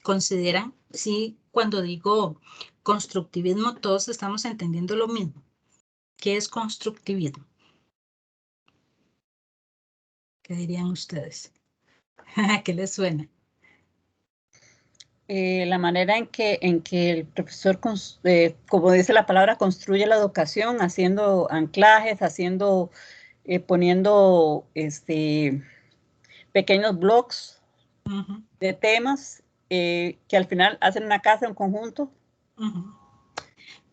consideran, si cuando digo constructivismo todos estamos entendiendo lo mismo. ¿Qué es constructivismo? ¿Qué dirían ustedes? ¿Qué les suena? La manera en que el profesor, como dice la palabra, construye la educación, haciendo anclajes, poniendo pequeños blogs de temas que al final hacen una casa, un conjunto.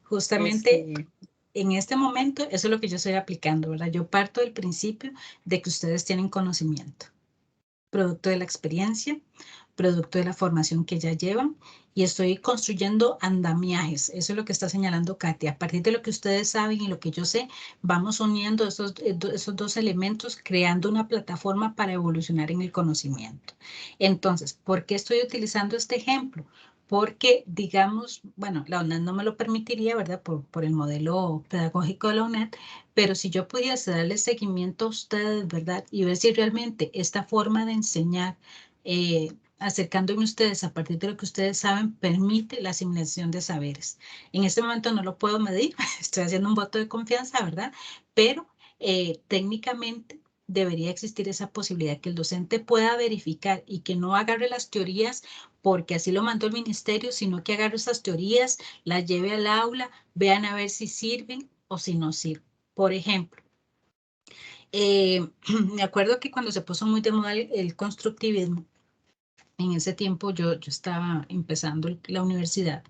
Justamente en este momento, eso es lo que yo estoy aplicando, ¿verdad? Yo parto del principio de que ustedes tienen conocimiento, producto de la experiencia, producto de la formación que ya llevan, y estoy construyendo andamiajes. Eso es lo que está señalando Katia. A partir de lo que ustedes saben y lo que yo sé, vamos uniendo esos dos elementos, creando una plataforma para evolucionar en el conocimiento. Entonces, ¿por qué estoy utilizando este ejemplo? Porque, digamos, bueno, la UNED no me lo permitiría, ¿verdad? Por el modelo pedagógico de la UNED, pero si yo pudiese darle seguimiento a ustedes, ¿verdad? Y ver si realmente esta forma de enseñar, acercándome a ustedes a partir de lo que ustedes saben, permite la asimilación de saberes. En este momento no lo puedo medir, estoy haciendo un voto de confianza, ¿verdad? Pero técnicamente debería existir esa posibilidad que el docente pueda verificar y que no agarre las teorías porque así lo mandó el ministerio, sino que agarre esas teorías, las lleve al aula, vean a ver si sirven o si no sirven. Por ejemplo, me acuerdo que cuando se puso muy de moda el constructivismo, en ese tiempo yo estaba empezando la universidad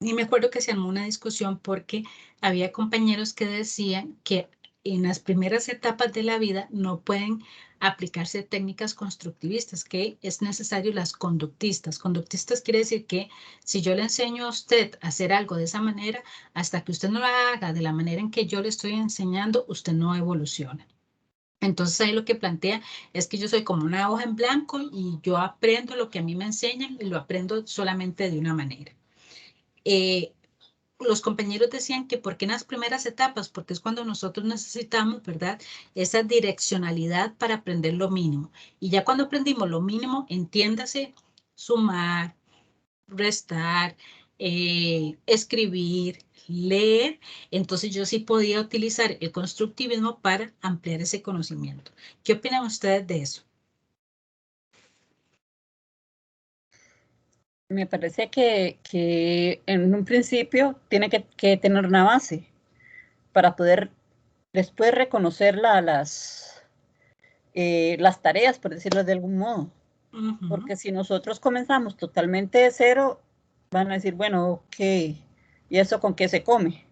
y me acuerdo que se armó una discusión porque había compañeros que decían que en las primeras etapas de la vida no pueden aplicarse técnicas constructivistas, que es necesario las conductistas. Conductistas quiere decir que si yo le enseño a usted a hacer algo de esa manera, hasta que usted no lo haga de la manera en que yo le estoy enseñando, usted no evoluciona. Entonces ahí lo que plantea es que yo soy como una hoja en blanco y yo aprendo lo que a mí me enseñan y lo aprendo solamente de una manera. Los compañeros decían que ¿por qué en las primeras etapas? Porque es cuando nosotros necesitamos, ¿verdad? Esa direccionalidad para aprender lo mínimo. Y ya cuando aprendimos lo mínimo, entiéndase, sumar, restar, escribir, leer, entonces yo sí podía utilizar el constructivismo para ampliar ese conocimiento. ¿Qué opinan ustedes de eso? Me parece que en un principio tiene que tener una base para poder después reconocer las tareas, por decirlo de algún modo. Porque si nosotros comenzamos totalmente de cero, van a decir, bueno, ok, ¿y eso con qué se come?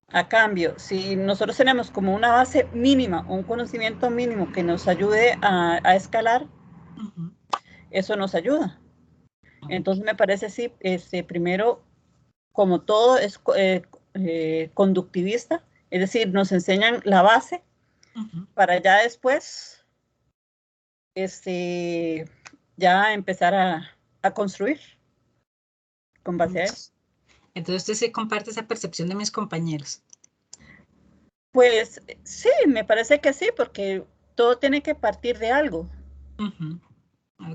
A cambio, si nosotros tenemos como una base mínima o un conocimiento mínimo que nos ayude a escalar, eso nos ayuda. Entonces me parece, sí, primero, como todo es conductivista, es decir, nos enseñan la base para ya después ya empezar a construir con base a eso. Entonces usted se comparte esa percepción de mis compañeros. Pues sí, me parece que sí, porque todo tiene que partir de algo.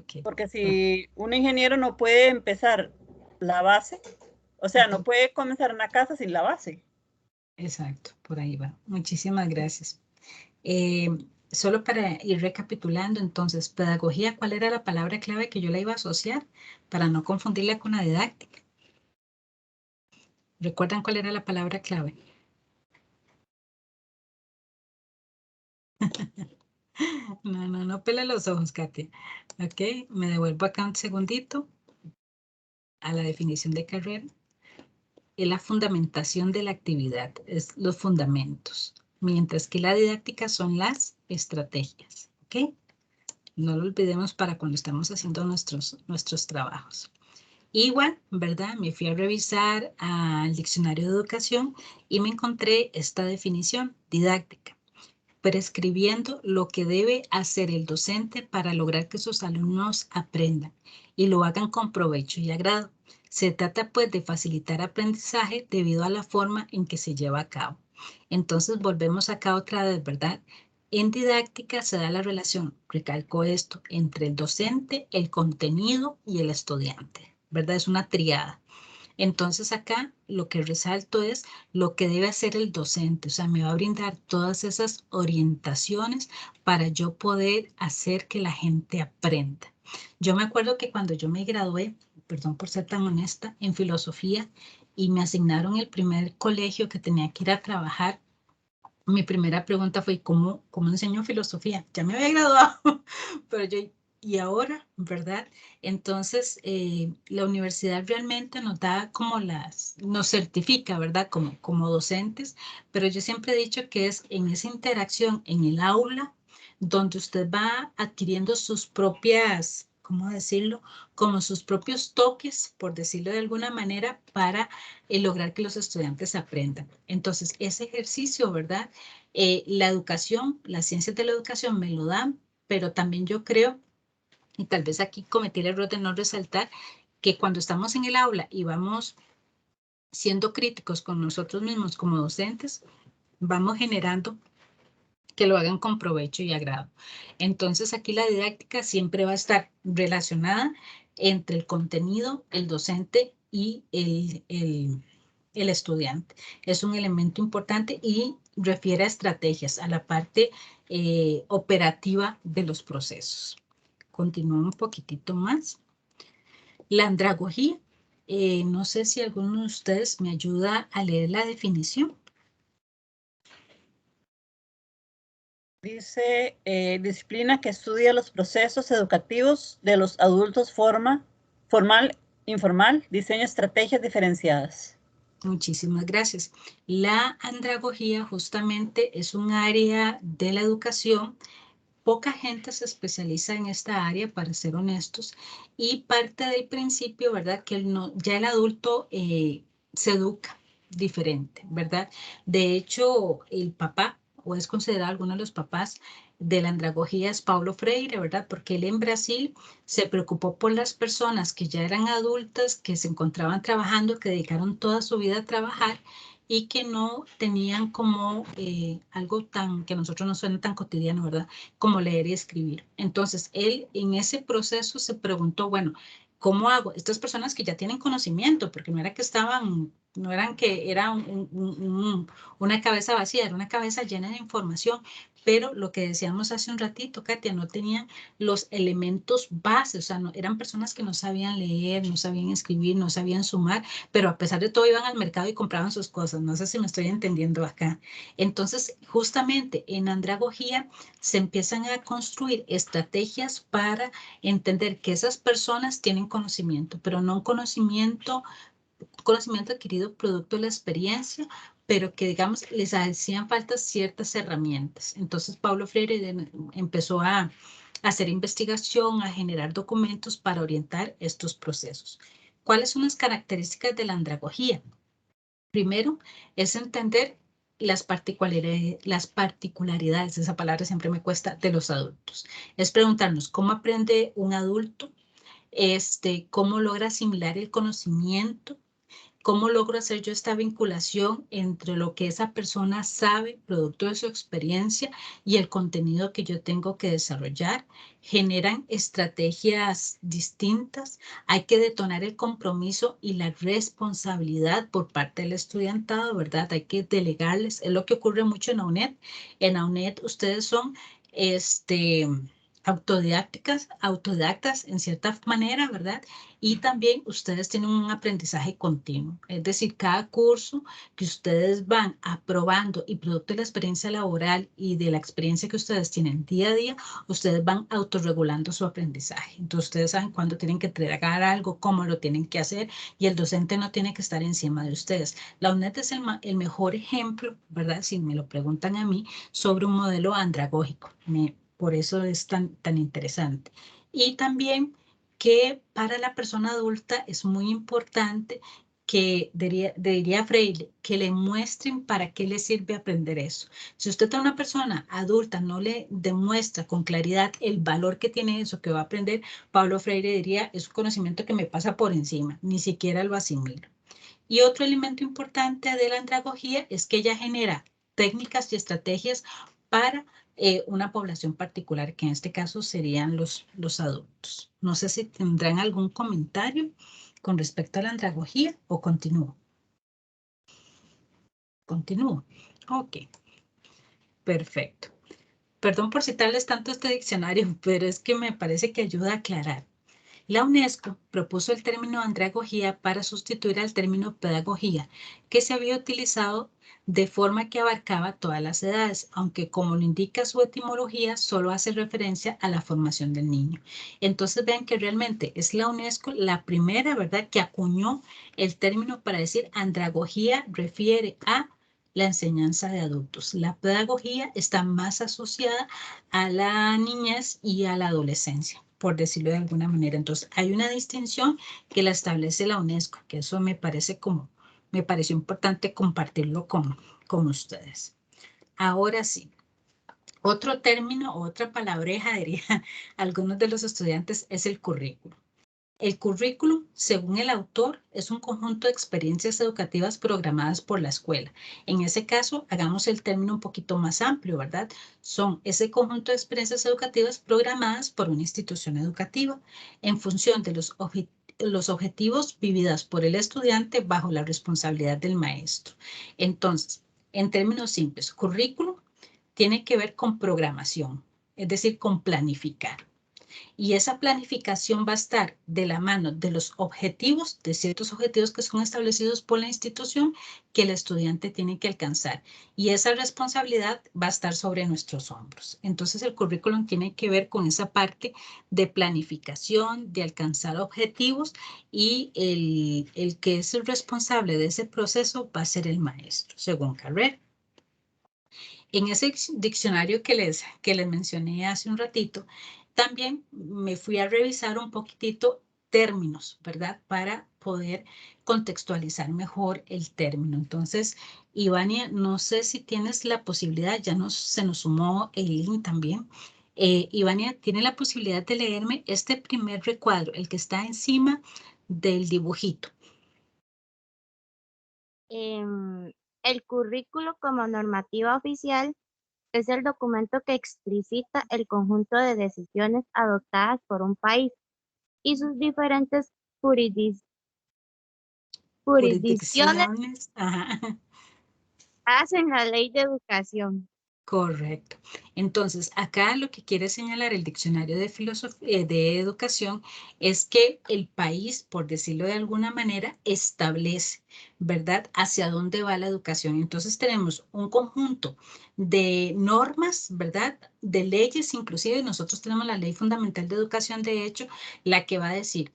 Okay. Porque si un ingeniero no puede empezar la base, o sea, no puede comenzar una casa sin la base. Exacto, por ahí va. Muchísimas gracias. Solo para ir recapitulando, entonces, pedagogía, ¿cuál era la palabra clave que yo la iba a asociar para no confundirla con la didáctica? ¿Recuerdan cuál era la palabra clave? No pela los ojos, Katia. Ok, me devuelvo acá un segundito a la definición de carrera. Es la fundamentación de la actividad, es los fundamentos, mientras que la didáctica son las estrategias. ¿Ok? No lo olvidemos para cuando estamos haciendo nuestros trabajos. Igual, ¿verdad? Me fui a revisar al diccionario de educación y me encontré esta definición didáctica: prescribiendo lo que debe hacer el docente para lograr que sus alumnos aprendan y lo hagan con provecho y agrado. Se trata pues de facilitar aprendizaje debido a la forma en que se lleva a cabo. Entonces volvemos acá otra vez, ¿verdad? En didáctica se da la relación, recalco esto, entre el docente, el contenido y el estudiante, ¿verdad? Es una triada. Entonces acá lo que resalto es lo que debe hacer el docente, o sea, me va a brindar todas esas orientaciones para yo poder hacer que la gente aprenda. Yo me acuerdo que cuando yo me gradué, perdón por ser tan honesta, en filosofía, y me asignaron el primer colegio que tenía que ir a trabajar, mi primera pregunta fue: ¿cómo enseño filosofía? Ya me había graduado, pero yo, ¿y ahora? ¿Verdad? Entonces, la universidad realmente nos da como nos certifica, ¿verdad? Como docentes, pero yo siempre he dicho que es en esa interacción en el aula donde usted va adquiriendo sus propias, ¿cómo decirlo? Como sus propios toques, por decirlo de alguna manera, para lograr que los estudiantes aprendan. Entonces, ese ejercicio, ¿verdad? La educación, las ciencias de la educación me lo dan, pero también yo creo, y tal vez aquí cometí el error de no resaltar, que cuando estamos en el aula y vamos siendo críticos con nosotros mismos como docentes, vamos generando que lo hagan con provecho y agrado. Entonces aquí la didáctica siempre va a estar relacionada entre el contenido, el docente y el estudiante. Es un elemento importante y refiere a estrategias, a la parte operativa de los procesos. Continuamos un poquitito más. La andragogía. No sé si alguno de ustedes me ayuda a leer la definición. Dice, disciplina que estudia los procesos educativos de los adultos, formal, informal, diseña estrategias diferenciadas. Muchísimas gracias. La andragogía justamente es un área de la educación. Poca gente se especializa en esta área, para ser honestos, y parte del principio, ¿verdad? Que ya el adulto se educa diferente, ¿verdad? De hecho, el papá, o es considerado alguno de los papás de la andragogía, es Paulo Freire, ¿verdad? Porque él en Brasil se preocupó por las personas que ya eran adultas, que se encontraban trabajando, que dedicaron toda su vida a trabajar y que no tenían como algo que a nosotros nos suena tan cotidiano, ¿verdad? Como leer y escribir. Entonces, él en ese proceso se preguntó, bueno, ¿cómo hago? Estas personas que ya tienen conocimiento, porque no era que estaban, no eran que era una cabeza vacía, era una cabeza llena de información, pero lo que decíamos hace un ratito, Katia, no tenían los elementos bases, o sea, no, eran personas que no sabían leer, no sabían escribir, no sabían sumar, pero a pesar de todo iban al mercado y compraban sus cosas. No sé si me estoy entendiendo acá. Entonces, justamente en andragogía se empiezan a construir estrategias para entender que esas personas tienen conocimiento, pero no un conocimiento adquirido producto de la experiencia, pero que, digamos, les hacían falta ciertas herramientas. Entonces, Paulo Freire empezó a hacer investigación, a generar documentos para orientar estos procesos. ¿Cuáles son las características de la andragogía? Primero, es entender las particularidades, esa palabra siempre me cuesta, de los adultos. Es preguntarnos cómo aprende un adulto, cómo logra asimilar el conocimiento, ¿cómo logro hacer yo esta vinculación entre lo que esa persona sabe, producto de su experiencia, y el contenido que yo tengo que desarrollar? Generan estrategias distintas. Hay que detonar el compromiso y la responsabilidad por parte del estudiantado, ¿verdad? Hay que delegarles. Es lo que ocurre mucho en la UNED. En la UNED ustedes son, autodidactas en cierta manera, ¿verdad? Y también ustedes tienen un aprendizaje continuo, es decir, cada curso que ustedes van aprobando y producto de la experiencia laboral y de la experiencia que ustedes tienen día a día, ustedes van autorregulando su aprendizaje. Entonces ustedes saben cuándo tienen que entregar algo, cómo lo tienen que hacer, y el docente no tiene que estar encima de ustedes. La UNED es el mejor ejemplo, ¿verdad? Si me lo preguntan a mí, sobre un modelo andragógico. Por eso es tan interesante. Y también que para la persona adulta es muy importante que diría Freire, que le muestren para qué le sirve aprender eso. Si usted a una persona adulta no le demuestra con claridad el valor que tiene eso que va a aprender, Pablo Freire diría, es un conocimiento que me pasa por encima, ni siquiera lo asimilo. Y otro elemento importante de la andragogía es que ella genera técnicas y estrategias para una población particular, que en este caso serían los adultos. No sé si tendrán algún comentario con respecto a la andragogía o continúo. Continúo. Ok. Perfecto. Perdón por citarles tanto este diccionario, pero es que me parece que ayuda a aclarar. La UNESCO propuso el término andragogía para sustituir al término pedagogía, que se había utilizado de forma que abarcaba todas las edades, aunque como lo indica su etimología, solo hace referencia a la formación del niño. Entonces vean que realmente es la UNESCO la primera, ¿verdad?, que acuñó el término para decir andragogía refiere a la enseñanza de adultos. La pedagogía está más asociada a la niñez y a la adolescencia, por decirlo de alguna manera. Entonces, hay una distinción que la establece la UNESCO, que eso me pareció importante compartirlo con ustedes. Ahora sí, otro término, otra palabreja, dirían algunos de los estudiantes, es el currículo. El currículum, según el autor, es un conjunto de experiencias educativas programadas por la escuela. En ese caso, hagamos el término un poquito más amplio, ¿verdad? Son ese conjunto de experiencias educativas programadas por una institución educativa en función de los objetivos vividas por el estudiante bajo la responsabilidad del maestro. Entonces, en términos simples, currículum tiene que ver con programación, es decir, con planificar. Y esa planificación va a estar de la mano de los objetivos, de ciertos objetivos que son establecidos por la institución que el estudiante tiene que alcanzar. Y esa responsabilidad va a estar sobre nuestros hombros. Entonces el currículum tiene que ver con esa parte de planificación, de alcanzar objetivos, y el que es el responsable de ese proceso va a ser el maestro, según Carrera. En ese diccionario que les mencioné hace un ratito, también me fui a revisar un poquitito términos, ¿verdad? Para poder contextualizar mejor el término. Entonces, Ivania, no sé si tienes la posibilidad, ya se nos sumó Eileen también. Ivania, ¿tiene la posibilidad de leerme este primer recuadro, el que está encima del dibujito? El currículo como normativa oficial es el documento que explicita el conjunto de decisiones adoptadas por un país y sus diferentes jurisdicciones Ajá. hacen la ley de educación. Correcto. Entonces, acá lo que quiere señalar el diccionario de educación es que el país, por decirlo de alguna manera, establece, ¿verdad?, hacia dónde va la educación. Entonces, tenemos un conjunto de normas, ¿verdad?, de leyes, inclusive nosotros tenemos la Ley Fundamental de Educación, de hecho, la que va a decir: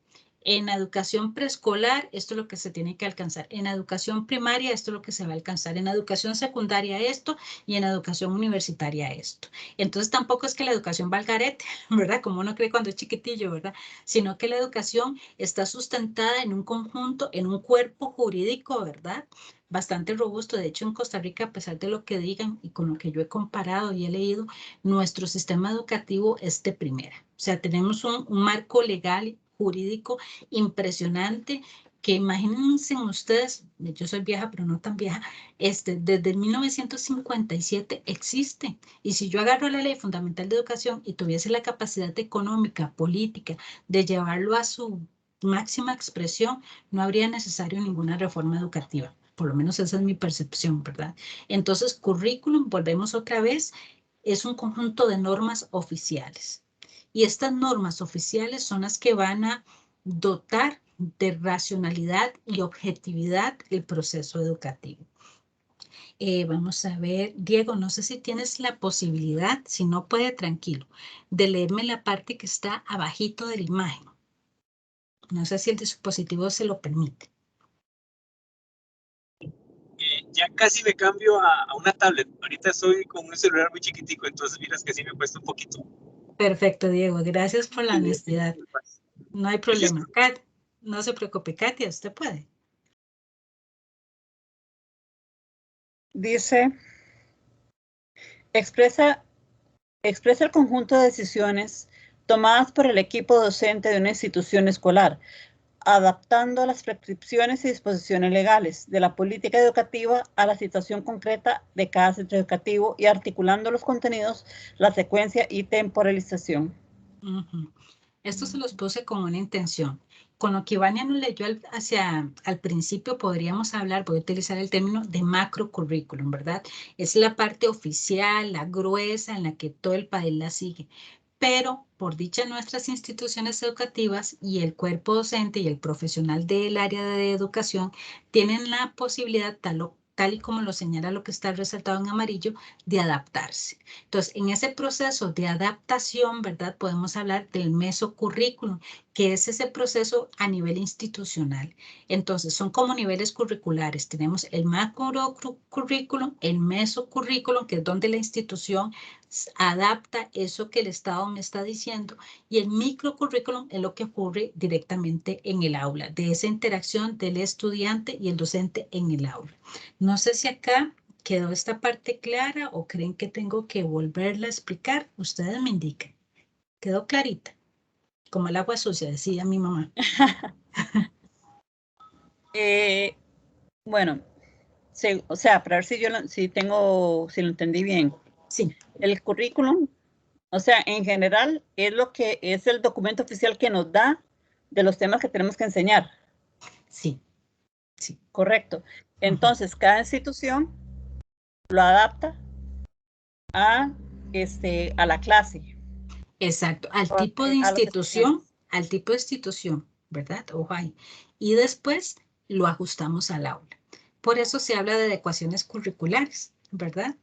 en educación preescolar, esto es lo que se tiene que alcanzar. En educación primaria, esto es lo que se va a alcanzar. En educación secundaria, esto. Y en educación universitaria, esto. Entonces, tampoco es que la educación valga garete, ¿verdad? Como uno cree cuando es chiquitillo, ¿verdad? Sino que la educación está sustentada en un conjunto, en un cuerpo jurídico, ¿verdad?, bastante robusto. De hecho, en Costa Rica, a pesar de lo que digan y con lo que yo he comparado y he leído, nuestro sistema educativo es de primera. O sea, tenemos un marco legal, jurídico impresionante, que imagínense ustedes, yo soy vieja, pero no tan vieja, desde 1957 existe. Y si yo agarro la Ley Fundamental de Educación y tuviese la capacidad económica, política, de llevarlo a su máxima expresión, no habría necesario ninguna reforma educativa. Por lo menos esa es mi percepción, ¿verdad? Entonces, currículum, volvemos otra vez, es un conjunto de normas oficiales. Y estas normas oficiales son las que van a dotar de racionalidad y objetividad el proceso educativo. Vamos a ver, Diego, no sé si tienes la posibilidad, si no puede, tranquilo, de leerme la parte que está abajito de la imagen. No sé si el dispositivo se lo permite. Ya casi me cambio a una tablet. Ahorita estoy con un celular muy chiquitico, entonces miras que sí me cuesta un poquito. Perfecto, Diego. Gracias por la honestidad. No hay problema. Kat, no se preocupe, Katia, usted puede. Dice, expresa el conjunto de decisiones tomadas por el equipo docente de una institución escolar, adaptando las prescripciones y disposiciones legales de la política educativa a la situación concreta de cada centro educativo y articulando los contenidos, la secuencia y temporalización. Esto se los puse con una intención. Con lo que Vania nos leyó al principio podríamos hablar, voy a utilizar el término de macro currículum, ¿verdad? Es la parte oficial, la gruesa en la que todo el país la sigue. Pero por dicha nuestras instituciones educativas y el cuerpo docente y el profesional del área de educación tienen la posibilidad, tal y como lo señala lo que está resaltado en amarillo, de adaptarse. Entonces, en ese proceso de adaptación, ¿verdad? Podemos hablar del mesocurrículum, que es ese proceso a nivel institucional. Entonces, son como niveles curriculares. Tenemos el macrocurrículum, el mesocurrículum, que es donde la institución adapta eso que el Estado me está diciendo, y el microcurrículum es lo que ocurre directamente en el aula, de esa interacción del estudiante y el docente en el aula. No sé si acá quedó esta parte clara o creen que tengo que volverla a explicar. Ustedes me indican. ¿Quedó clarita? Como el agua sucia, decía mi mamá. Bueno, o sea, para ver si yo si lo entendí bien. Sí. El currículum, o sea, en general es lo que es el documento oficial que nos da de los temas que tenemos que enseñar. Sí, sí. Correcto. Entonces, cada institución lo adapta a la clase. Exacto, al tipo de institución, ¿verdad? Ojo ahí. Y después lo ajustamos al aula. Por eso se habla de adecuaciones curriculares, ¿verdad?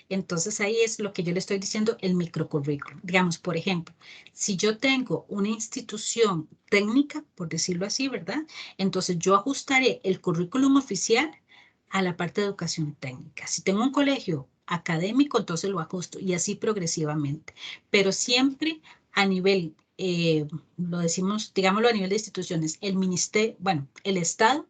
Entonces ahí es lo que yo le estoy diciendo, el microcurrículum. Digamos, por ejemplo, si yo tengo una institución técnica, por decirlo así, ¿verdad? Entonces yo ajustaré el currículum oficial a la parte de educación técnica. Si tengo un colegio académico, entonces lo ajusto y así progresivamente. Pero siempre a nivel, lo decimos, digámoslo a nivel de instituciones, el ministerio, bueno, el Estado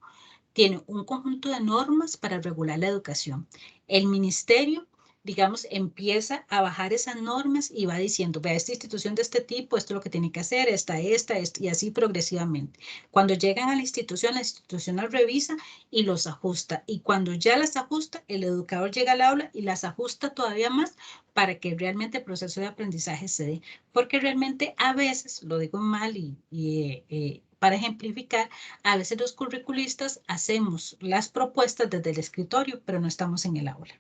tiene un conjunto de normas para regular la educación. El ministerio, digamos, empieza a bajar esas normas y va diciendo, vea, esta institución de este tipo, esto es lo que tiene que hacer, esta, y así progresivamente. Cuando llegan a la institución las revisa y los ajusta. Y cuando ya las ajusta, el educador llega al aula y las ajusta todavía más para que realmente el proceso de aprendizaje se dé. Porque realmente a veces, lo digo mal para ejemplificar, a veces los curriculistas hacemos las propuestas desde el escritorio, pero no estamos en el aula.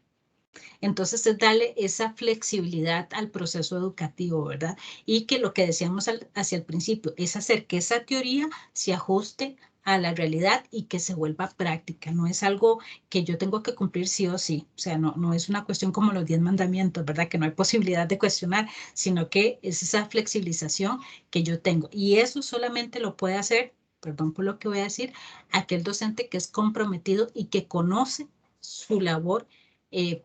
Entonces es darle esa flexibilidad al proceso educativo, ¿verdad? Y que lo que decíamos hacia el principio es hacer que esa teoría se ajuste a la realidad y que se vuelva práctica. No es algo que yo tengo que cumplir sí o sí. O sea, no es una cuestión como los 10 mandamientos, ¿verdad? Que no hay posibilidad de cuestionar, sino que es esa flexibilización que yo tengo. Y eso solamente lo puede hacer, perdón por lo que voy a decir, aquel docente que es comprometido y que conoce su labor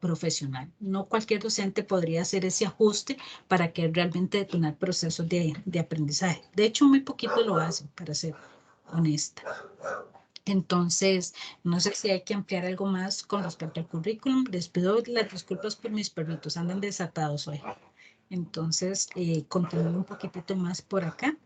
profesional. No cualquier docente podría hacer ese ajuste para que realmente detonar procesos de aprendizaje. De hecho, muy poquito lo hacen, para ser honesta. Entonces, no sé si hay que ampliar algo más con respecto al currículum. Les pido las disculpas por mis perritos, andan desatados hoy. Entonces, continúo un poquitito más por acá.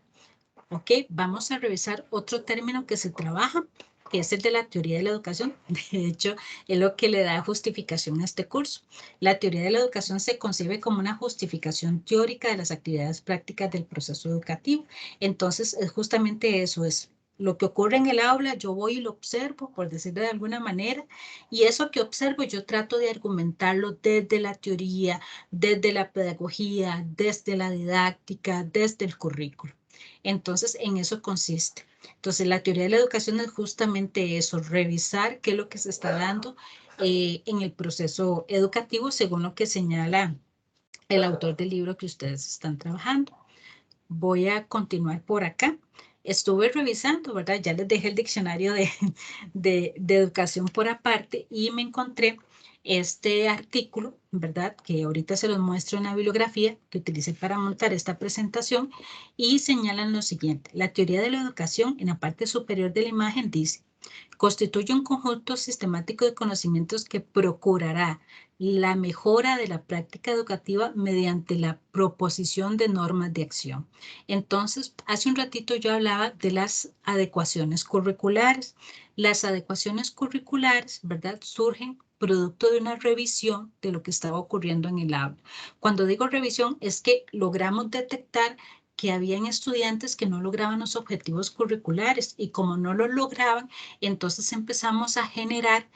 Ok, vamos a revisar otro término que se trabaja, que es el de la teoría de la educación. De hecho, es lo que le da justificación a este curso. La teoría de la educación se concibe como una justificación teórica de las actividades prácticas del proceso educativo. Entonces, es justamente eso, es lo que ocurre en el aula, yo voy y lo observo, por decirlo de alguna manera, y eso que observo yo trato de argumentarlo desde la teoría, desde la pedagogía, desde la didáctica, desde el currículo. Entonces, en eso consiste. Entonces, la teoría de la educación es justamente eso, revisar qué es lo que se está dando en el proceso educativo según lo que señala el autor del libro que ustedes están trabajando. Voy a continuar por acá. estuve revisando, ¿verdad? Ya les dejé el diccionario de educación por aparte y me encontré este artículo, ¿verdad? Que ahorita se los muestro en la bibliografía que utilicé para montar esta presentación y señalan lo siguiente. La teoría de la educación en la parte superior de la imagen dice: constituye un conjunto sistemático de conocimientos que procurará la mejora de la práctica educativa mediante la proposición de normas de acción. Entonces, hace un ratito yo hablaba de las adecuaciones curriculares. Las adecuaciones curriculares, ¿verdad?, surgen producto de una revisión de lo que estaba ocurriendo en el aula. Cuando digo revisión, es que logramos detectar que habían estudiantes que no lograban los objetivos curriculares y como no lo lograban, entonces empezamos a generar,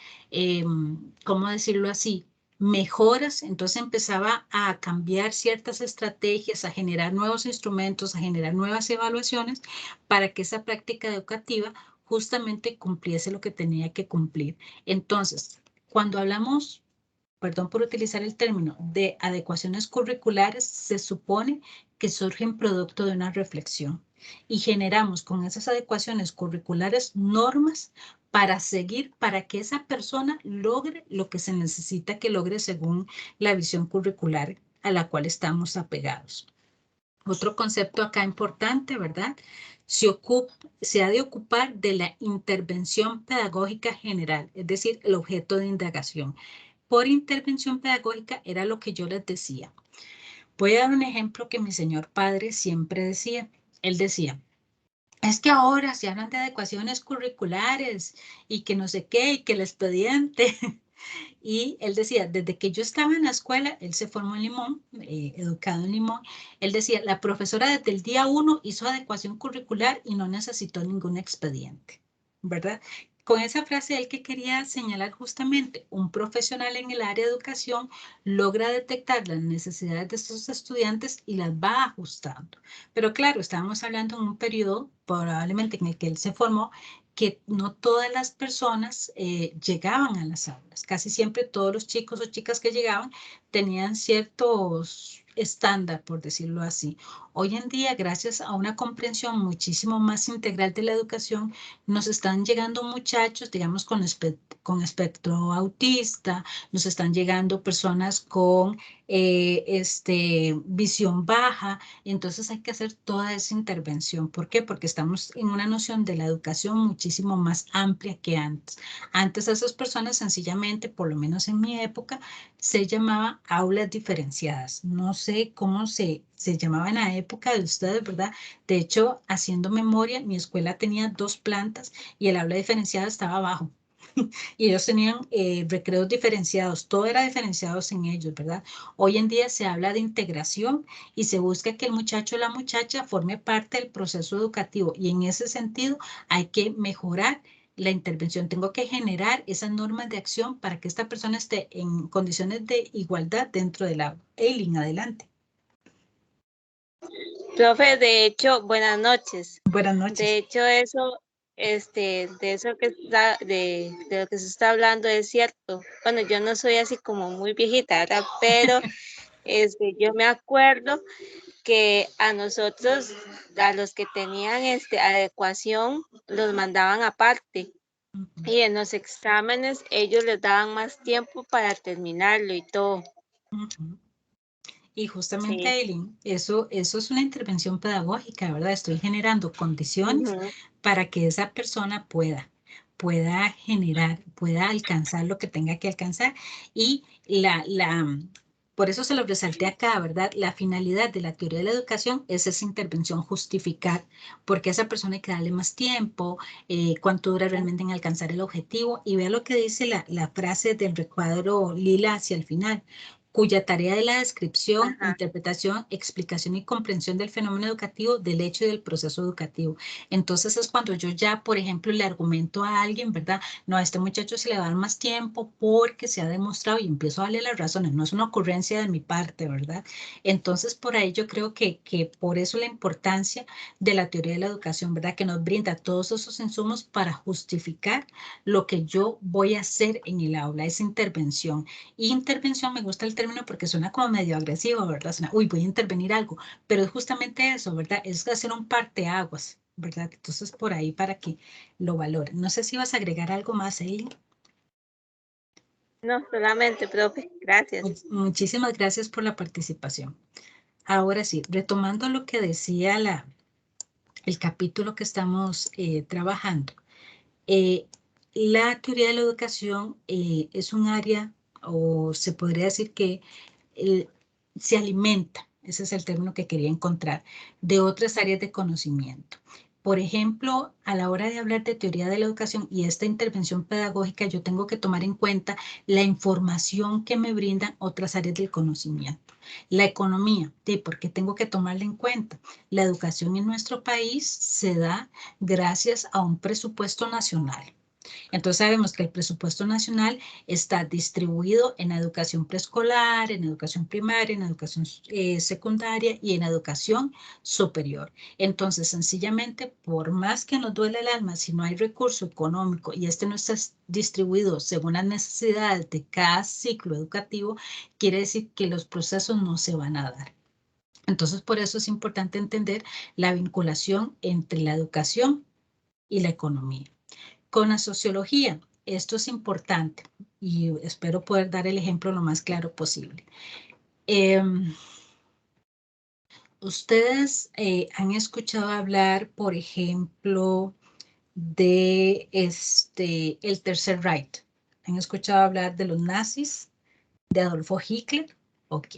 ¿cómo decirlo así?, mejoras. Entonces empezaba a cambiar ciertas estrategias, a generar nuevos instrumentos, a generar nuevas evaluaciones para que esa práctica educativa justamente cumpliese lo que tenía que cumplir. Entonces, cuando hablamos, perdón por utilizar el término, de adecuaciones curriculares, se supone que surgen producto de una reflexión y generamos con esas adecuaciones curriculares normas para seguir, para que esa persona logre lo que se necesita que logre según la visión curricular a la cual estamos apegados. Otro concepto acá importante, ¿verdad? Se ha de ocupar de la intervención pedagógica general, es decir, el objeto de indagación. Por intervención pedagógica era lo que yo les decía. Voy a dar un ejemplo que mi señor padre siempre decía. Él decía: es que ahora se hablan de adecuaciones curriculares y que no sé qué, y que el expediente. Y él decía, desde que yo estaba en la escuela, él se formó en Limón, educado en Limón, él decía, la profesora desde el día 1 hizo adecuación curricular y no necesitó ningún expediente, ¿verdad? Con esa frase, él que quería señalar justamente, un profesional en el área de educación logra detectar las necesidades de estos estudiantes y las va ajustando. Pero claro, estábamos hablando en un periodo probablemente en el que él se formó, que no todas las personas llegaban a las aulas. Casi siempre todos los chicos o chicas que llegaban tenían ciertos estándar, por decirlo así. Hoy en día, gracias a una comprensión muchísimo más integral de la educación, nos están llegando muchachos, digamos, con espectro autista, nos están llegando personas con visión baja. Entonces hay que hacer toda esa intervención. ¿Por qué? Porque estamos en una noción de la educación muchísimo más amplia que antes. Antes a esas personas sencillamente, por lo menos en mi época, se llamaba aulas diferenciadas. No sé cómo se llamaba en la época de ustedes, ¿verdad? De hecho, haciendo memoria, mi escuela tenía 2 plantas y el aula diferenciada estaba abajo. Y ellos tenían recreos diferenciados, todo era diferenciados en ellos, ¿verdad? Hoy en día se habla de integración y se busca que el muchacho o la muchacha forme parte del proceso educativo y en ese sentido hay que mejorar la intervención. Tengo que generar esas normas de acción para que esta persona esté en condiciones de igualdad dentro del aula. Eileen, adelante. Profe, de hecho, buenas noches. Buenas noches. De hecho, eso, de eso que está, de lo que se está hablando es cierto. Bueno, yo no soy así como muy viejita, ¿verdad? Pero yo me acuerdo que a nosotros, a los que tenían adecuación, los mandaban aparte. Y en los exámenes ellos les daban más tiempo para terminarlo y todo. Y justamente, Sí. Eileen, eso es una intervención pedagógica, ¿verdad? Estoy generando condiciones para que esa persona pueda generar, pueda alcanzar lo que tenga que alcanzar. Y por eso se lo resalté acá, ¿verdad? La finalidad de la teoría de la educación es esa intervención, justificar, porque a esa persona hay que darle más tiempo, cuánto dura realmente en alcanzar el objetivo. Y vea lo que dice la frase del recuadro lila hacia el final, cuya tarea es la descripción, interpretación, explicación y comprensión del fenómeno educativo, del hecho y del proceso educativo. Entonces es cuando yo ya, por ejemplo, le argumento a alguien, ¿verdad? No, a este muchacho se le va a dar más tiempo porque se ha demostrado y empiezo a darle las razones. No es una ocurrencia de mi parte, ¿verdad? Entonces por ahí yo creo que por eso la importancia de la teoría de la educación, ¿verdad? Que nos brinda todos esos insumos para justificar lo que yo voy a hacer en el aula, esa intervención. Y intervención, me gusta el término porque suena como medio agresivo, ¿verdad? Suena, uy, voy a intervenir algo, pero es justamente eso, ¿verdad? Es hacer un parteaguas, ¿verdad? Entonces, por ahí para que lo valoren. No sé si vas a agregar algo más, Eileen. No, solamente, profe. Gracias. Muchísimas gracias por la participación. Ahora sí, retomando lo que decía el capítulo que estamos trabajando. La teoría de la educación es un área, o se podría decir que se alimenta, ese es el término que quería encontrar, de otras áreas de conocimiento. Por ejemplo, a la hora de hablar de teoría de la educación y esta intervención pedagógica, yo tengo que tomar en cuenta la información que me brindan otras áreas del conocimiento. La economía, ¿por qué tengo que tomarla en cuenta? La educación en nuestro país se da gracias a un presupuesto nacional. Entonces sabemos que el presupuesto nacional está distribuido en educación preescolar, en educación primaria, en educación secundaria y en educación superior. Entonces, sencillamente, por más que nos duele el alma, si no hay recurso económico y este no está distribuido según las necesidades de cada ciclo educativo, quiere decir que los procesos no se van a dar. Entonces, por eso es importante entender la vinculación entre la educación y la economía. Con la sociología, esto es importante y espero poder dar el ejemplo lo más claro posible. Ustedes han escuchado hablar, por ejemplo, de el Tercer Reich. ¿Han escuchado hablar de los nazis, de Adolfo Hitler? Ok.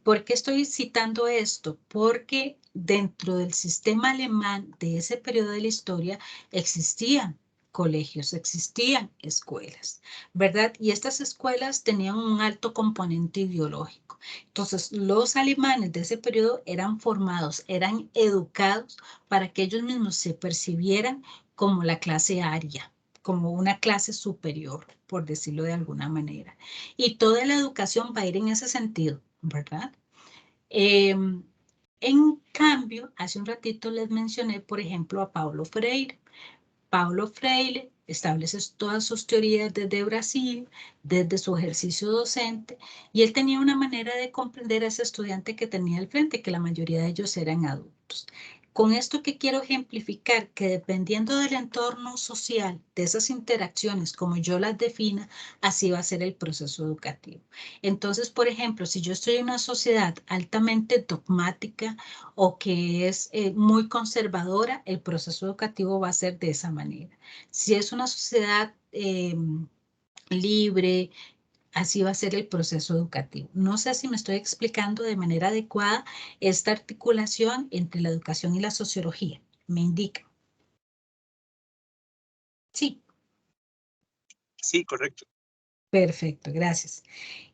¿Por qué estoy citando esto? Porque dentro del sistema alemán de ese periodo de la historia existían colegios, existían escuelas, ¿verdad? Y estas escuelas tenían un alto componente ideológico. Entonces, los alemanes de ese periodo eran formados, eran educados para que ellos mismos se percibieran como la clase aria, como una clase superior, por decirlo de alguna manera. Y toda la educación va a ir en ese sentido, ¿verdad? En cambio, hace un ratito les mencioné, por ejemplo, a Paulo Freire. Paulo Freire establece todas sus teorías desde Brasil, desde su ejercicio docente, y él tenía una manera de comprender a ese estudiante que tenía al frente, que la mayoría de ellos eran adultos. Con esto que quiero ejemplificar, que dependiendo del entorno social, de esas interacciones, como yo las defina, así va a ser el proceso educativo. Entonces, por ejemplo, si yo estoy en una sociedad altamente dogmática o que es muy conservadora, el proceso educativo va a ser de esa manera. Si es una sociedad libre, así va a ser el proceso educativo. No sé si me estoy explicando de manera adecuada esta articulación entre la educación y la sociología. Me indica. Sí. Sí, correcto. Perfecto, gracias.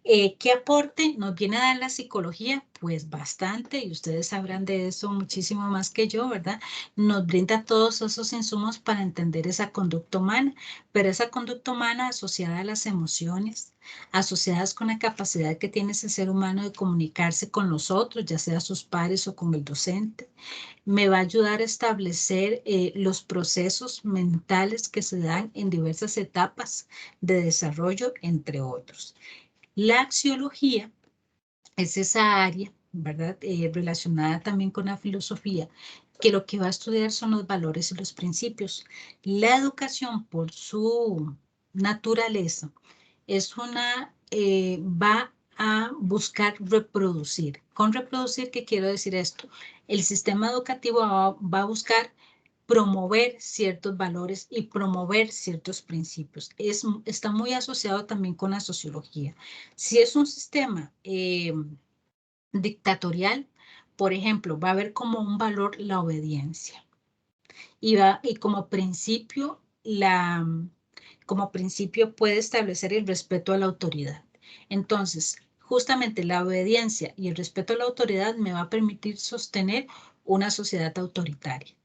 ¿Qué aporte nos viene a dar la psicología? Pues bastante, y ustedes sabrán de eso muchísimo más que yo, ¿verdad? Nos brinda todos esos insumos para entender esa conducta humana, pero esa conducta humana asociada a las emociones, asociadas con la capacidad que tiene ese ser humano de comunicarse con los otros, ya sea sus pares o con el docente, me va a ayudar a establecer los procesos mentales que se dan en diversas etapas de desarrollo, entre otros. La axiología es esa área, ¿verdad? Relacionada también con la filosofía, que lo que va a estudiar son los valores y los principios. La educación, por su naturaleza, va a buscar reproducir. Con reproducir, ¿qué quiero decir esto? El sistema educativo va a buscar promover ciertos valores y promover ciertos principios. Está muy asociado también con la sociología. Si es un sistema dictatorial, por ejemplo, va a haber como un valor la obediencia y como principio puede establecer el respeto a la autoridad. Entonces, justamente la obediencia y el respeto a la autoridad me va a permitir sostener una sociedad autoritaria,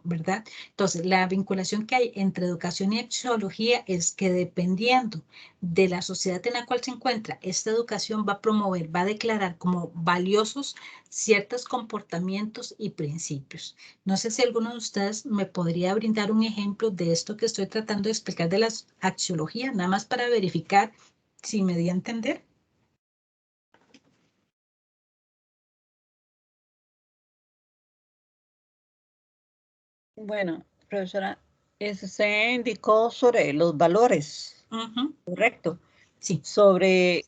¿verdad? Entonces, la vinculación que hay entre educación y axiología es que dependiendo de la sociedad en la cual se encuentra, esta educación va a promover, va a declarar como valiosos ciertos comportamientos y principios. No sé si alguno de ustedes me podría brindar un ejemplo de esto que estoy tratando de explicar de la axiología, nada más para verificar si me di a entender. Bueno, profesora, eso se indicó sobre los valores, correcto, Sí. sobre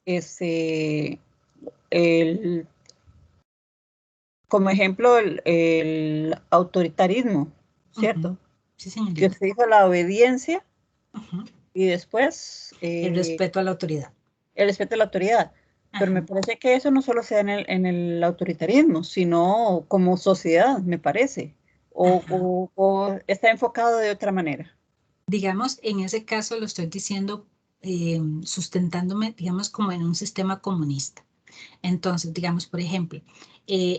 como ejemplo, el autoritarismo, ¿cierto? Sí, Que señorita. usted dijo la obediencia y después El respeto a la autoridad. el respeto a la autoridad. Pero me parece que eso no solo se da en el autoritarismo, sino como sociedad, me parece. O está enfocado de otra manera. Digamos, en ese caso lo estoy diciendo sustentándome, digamos, como en un sistema comunista. Entonces, digamos, por ejemplo,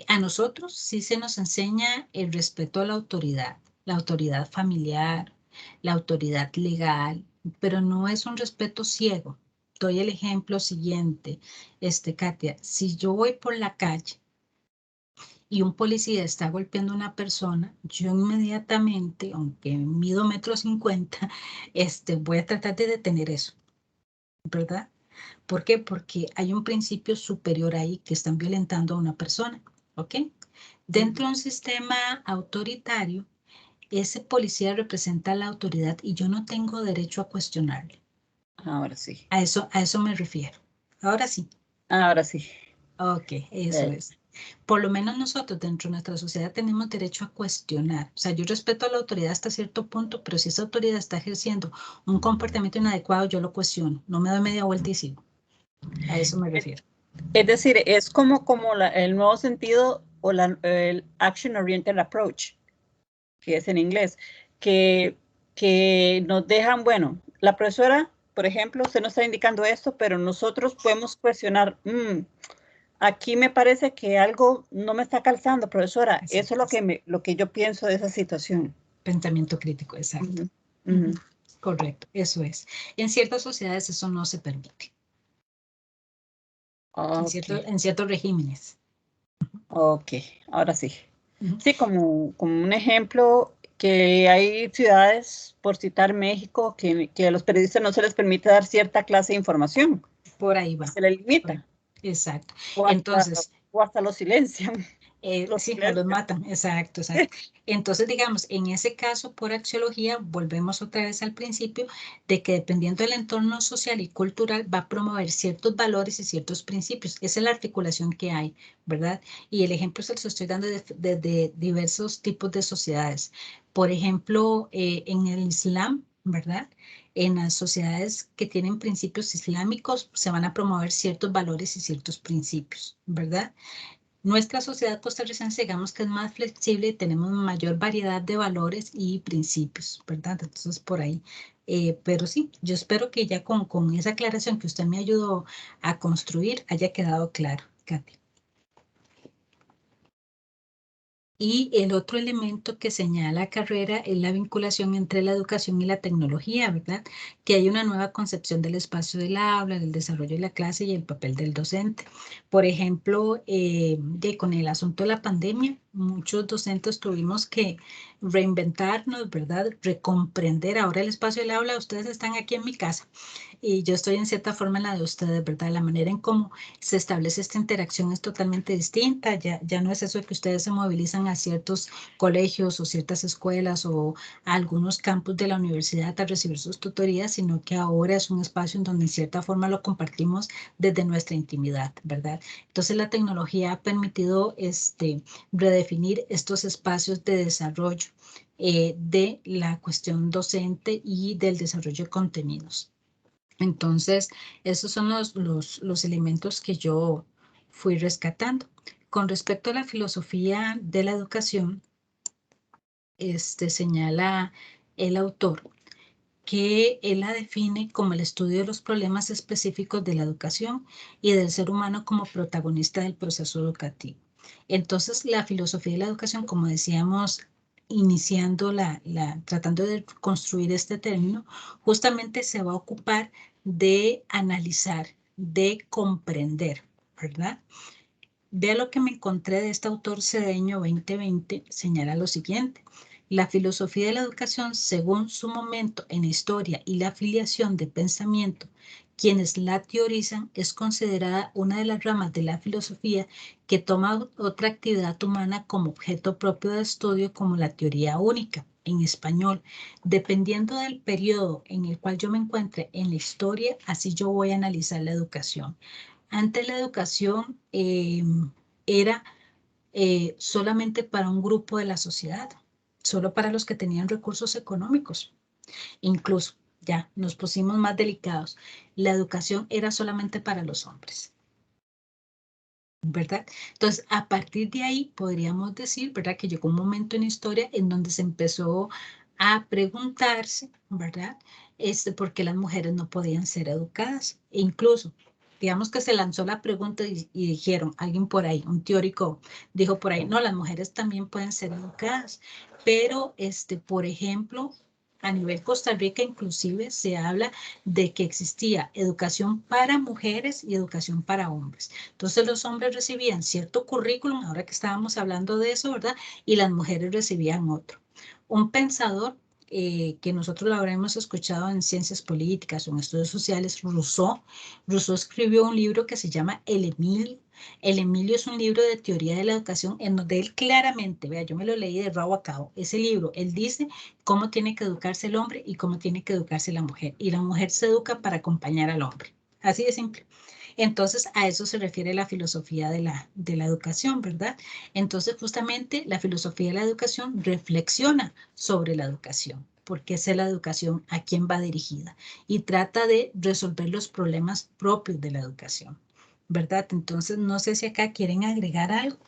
a nosotros sí se nos enseña el respeto a la autoridad familiar, la autoridad legal, pero no es un respeto ciego. Doy el ejemplo siguiente, Katia, si yo voy por la calle y un policía está golpeando a una persona, yo inmediatamente, aunque mido 1,50 m, voy a tratar de detener eso, ¿verdad? ¿Por qué? Porque hay un principio superior ahí que están violentando a una persona, ¿ok? Dentro de un sistema autoritario, ese policía representa la autoridad y yo no tengo derecho a cuestionarle. Ahora sí. A eso me refiero. Ahora sí. Ahora sí. Ok, eso es. Por lo menos nosotros dentro de nuestra sociedad tenemos derecho a cuestionar. O sea, yo respeto a la autoridad hasta cierto punto, pero si esa autoridad está ejerciendo un comportamiento inadecuado, yo lo cuestiono. No me doy media vuelta y sigo. A eso me refiero. Es decir, es como el nuevo sentido o el Action Oriented Approach, que es en inglés, que nos dejan, bueno, la profesora, por ejemplo, usted nos está indicando esto, pero nosotros podemos cuestionar, aquí me parece que algo no me está calzando, profesora. Exacto. Eso es lo que yo pienso de esa situación. Pensamiento crítico, exacto. Correcto, eso es. En ciertas sociedades eso no se permite. Okay. En ciertos regímenes. Ok, ahora sí. Sí, como un ejemplo, que hay ciudades, por citar México, que a los periodistas no se les permite dar cierta clase de información. Por ahí va. Se le limita. Exacto. Entonces, o hasta los silencian. Sí, o los matan, exacto, exacto. Entonces, digamos, en ese caso, por axiología, volvemos otra vez al principio de que dependiendo del entorno social y cultural va a promover ciertos valores y ciertos principios. Esa es la articulación que hay, ¿verdad? Y el ejemplo se los estoy dando de diversos tipos de sociedades. Por ejemplo, en el Islam, ¿verdad? En las sociedades que tienen principios islámicos se van a promover ciertos valores y ciertos principios, ¿verdad? Nuestra sociedad costarricense, digamos que es más flexible y tenemos mayor variedad de valores y principios, ¿verdad? Entonces, por ahí. Pero sí, yo espero que ya con esa aclaración que usted me ayudó a construir haya quedado claro, Katy. Y el otro elemento que señala Carrera es la vinculación entre la educación y la tecnología, ¿verdad? Que hay una nueva concepción del espacio del aula, del desarrollo de la clase y el papel del docente. Por ejemplo, con el asunto de la pandemia, muchos docentes tuvimos que reinventarnos, ¿verdad? Recomprender ahora el espacio del aula. Ustedes están aquí en mi casa y yo estoy en cierta forma en la de ustedes, ¿verdad? La manera en cómo se establece esta interacción es totalmente distinta. Ya no es eso de que ustedes se movilizan a ciertos colegios o ciertas escuelas o a algunos campus de la universidad a recibir sus tutorías, sino que ahora es un espacio en donde en cierta forma lo compartimos desde nuestra intimidad, ¿verdad? Entonces la tecnología ha permitido redefinir estos espacios de desarrollo de la cuestión docente y del desarrollo de contenidos. Entonces, esos son los elementos que yo fui rescatando. Con respecto a la filosofía de la educación, señala el autor que él la define como el estudio de los problemas específicos de la educación y del ser humano como protagonista del proceso educativo. Entonces, la filosofía de la educación, como decíamos, iniciando tratando de construir este término, justamente se va a ocupar de analizar, de comprender, ¿verdad? Vea lo que me encontré de este autor Cedeño 2020, señala lo siguiente. La filosofía de la educación, según su momento en la historia y la afiliación de pensamiento quienes la teorizan, es considerada una de las ramas de la filosofía que toma otra actividad humana como objeto propio de estudio, como la teoría única, en español. Dependiendo del periodo en el cual yo me encuentre en la historia, así yo voy a analizar la educación. Antes la educación era solamente para un grupo de la sociedad, solo para los que tenían recursos económicos. Incluso ya nos pusimos más delicados. La educación era solamente para los hombres, ¿verdad? Entonces, a partir de ahí podríamos decir, ¿verdad? Que llegó un momento en la historia en donde se empezó a preguntarse, ¿verdad? ¿Por qué las mujeres no podían ser educadas? E incluso, digamos que se lanzó la pregunta y dijeron, alguien por ahí, un teórico dijo por ahí, no, las mujeres también pueden ser educadas, pero, por ejemplo, a nivel Costa Rica inclusive se habla de que existía educación para mujeres y educación para hombres. Entonces los hombres recibían cierto currículum, ahora que estábamos hablando de eso, ¿verdad? Y las mujeres recibían otro. Un pensador que nosotros lo habremos escuchado en ciencias políticas o en estudios sociales, Rousseau. Rousseau escribió un libro que se llama El Emilio. El Emilio es un libro de teoría de la educación en donde él claramente, vea, yo me lo leí de rabo a cabo, ese libro, él dice cómo tiene que educarse el hombre y cómo tiene que educarse la mujer. Y la mujer se educa para acompañar al hombre. Así de simple. Entonces, a eso se refiere la filosofía de la educación, ¿verdad? Entonces, justamente, la filosofía de la educación reflexiona sobre la educación. ¿Por qué es la educación? ¿A quién va dirigida? Y trata de resolver los problemas propios de la educación, ¿verdad? Entonces, no sé si acá quieren agregar algo.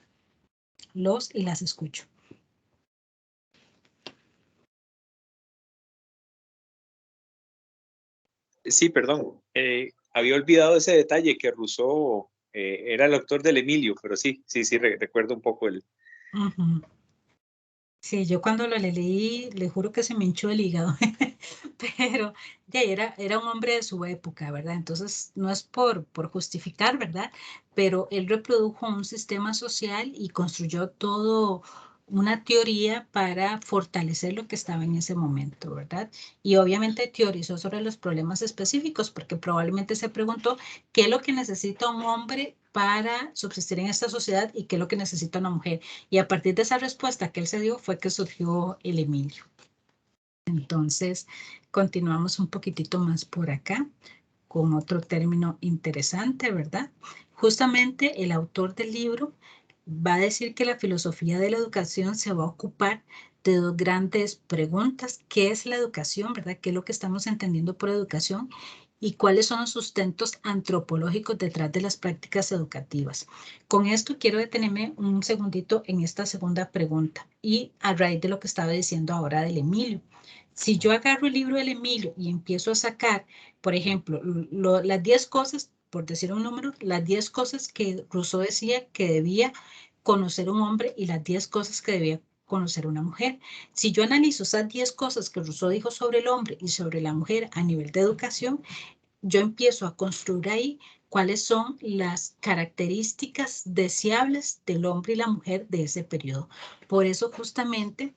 Los y las escucho. Sí, perdón. Había olvidado ese detalle que Rousseau era el autor del Emilio, pero sí, recuerdo un poco el... Uh-huh. Sí, yo cuando lo leí, le juro que se me hinchó el hígado, pero ya era un hombre de su época, ¿verdad? Entonces, no es por justificar, ¿verdad? Pero él reprodujo un sistema social y construyó todo una teoría para fortalecer lo que estaba en ese momento, ¿verdad? Y obviamente teorizó sobre los problemas específicos, porque probablemente se preguntó qué es lo que necesita un hombre para subsistir en esta sociedad y qué es lo que necesita una mujer. Y a partir de esa respuesta que él se dio fue que surgió el Emilio. Entonces, continuamos un poquitito más por acá con otro término interesante, ¿verdad? Justamente el autor del libro va a decir que la filosofía de la educación se va a ocupar de dos grandes preguntas. ¿Qué es la educación, verdad? ¿Qué es lo que estamos entendiendo por educación? ¿Y cuáles son los sustentos antropológicos detrás de las prácticas educativas? Con esto quiero detenerme un segundito en esta segunda pregunta y a raíz de lo que estaba diciendo ahora del Emilio. Si yo agarro el libro del Emilio y empiezo a sacar, por ejemplo, las 10 cosas, por decir un número, las 10 cosas que Rousseau decía que debía conocer un hombre y las 10 cosas que debía conocer una mujer. Si yo analizo esas 10 cosas que Rousseau dijo sobre el hombre y sobre la mujer a nivel de educación, yo empiezo a construir ahí cuáles son las características deseables del hombre y la mujer de ese periodo. Por eso justamente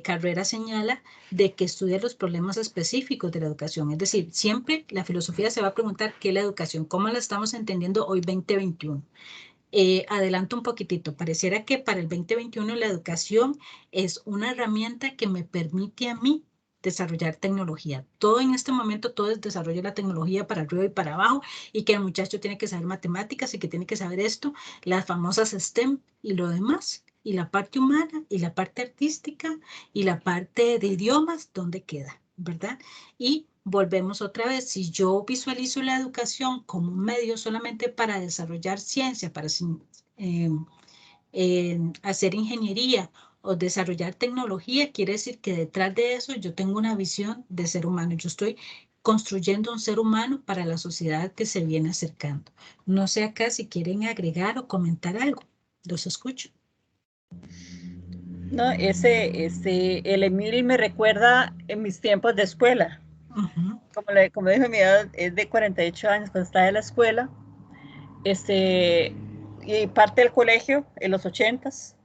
Carrera señala de que estudia los problemas específicos de la educación. Es decir, siempre la filosofía se va a preguntar qué es la educación, cómo la estamos entendiendo hoy 2021. Adelanto un poquitito, pareciera que para el 2021 la educación es una herramienta que me permite a mí desarrollar tecnología. Todo en este momento, todo es desarrollo de la tecnología para arriba y para abajo, y que el muchacho tiene que saber matemáticas y que tiene que saber esto, las famosas STEM y lo demás, y la parte humana y la parte artística y la parte de idiomas, ¿dónde queda? ¿Verdad? Y volvemos otra vez, si yo visualizo la educación como un medio solamente para desarrollar ciencia, para hacer ingeniería o desarrollar tecnología, quiere decir que detrás de eso yo tengo una visión de ser humano. Yo estoy construyendo un ser humano para la sociedad que se viene acercando. No sé acá si quieren agregar o comentar algo. Los escucho. No, el Emil me recuerda en mis tiempos de escuela. Uh-huh. Como dijo, mi edad es de 48 años cuando estaba en la escuela. Y parte del colegio en los 80s.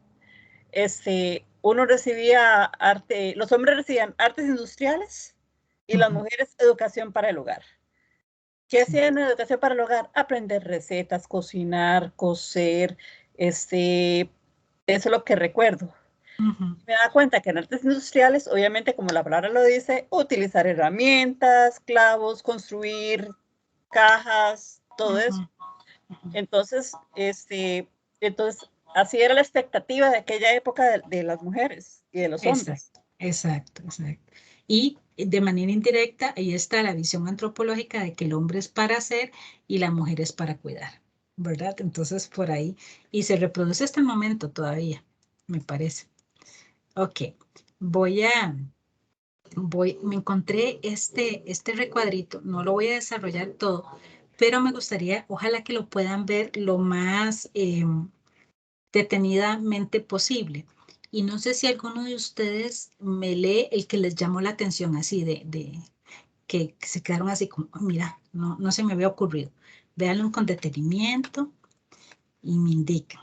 Uno recibía arte, los hombres recibían artes industriales y las mujeres educación para el hogar. ¿Qué hacía en la educación para el hogar? Aprender recetas, cocinar, coser, eso es lo que recuerdo. Ujú, Me da cuenta que en artes industriales, obviamente, como la palabra lo dice, utilizar herramientas, clavos, construir cajas, todo ujú, eso. ujú. Entonces, entonces, así era la expectativa de aquella época de las mujeres y de los hombres. Exacto, exacto, exacto. Y de manera indirecta, ahí está la visión antropológica de que el hombre es para hacer y la mujer es para cuidar, ¿verdad? Entonces, por ahí, y se reproduce hasta el momento todavía, me parece. Ok, voy a, me encontré este recuadrito, no lo voy a desarrollar todo, pero me gustaría, ojalá que lo puedan ver lo más detenidamente posible. Y no sé si alguno de ustedes me lee el que les llamó la atención así que se quedaron así como, "Oh, mira, no se me había ocurrido. Véanlo con detenimiento y me indican.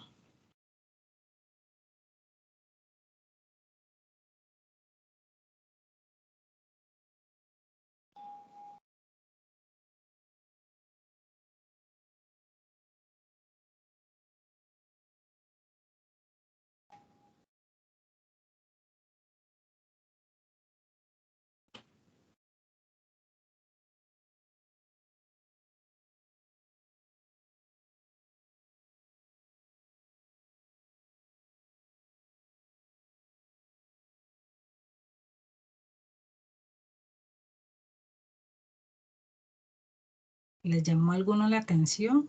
¿Les llamó a alguno la atención?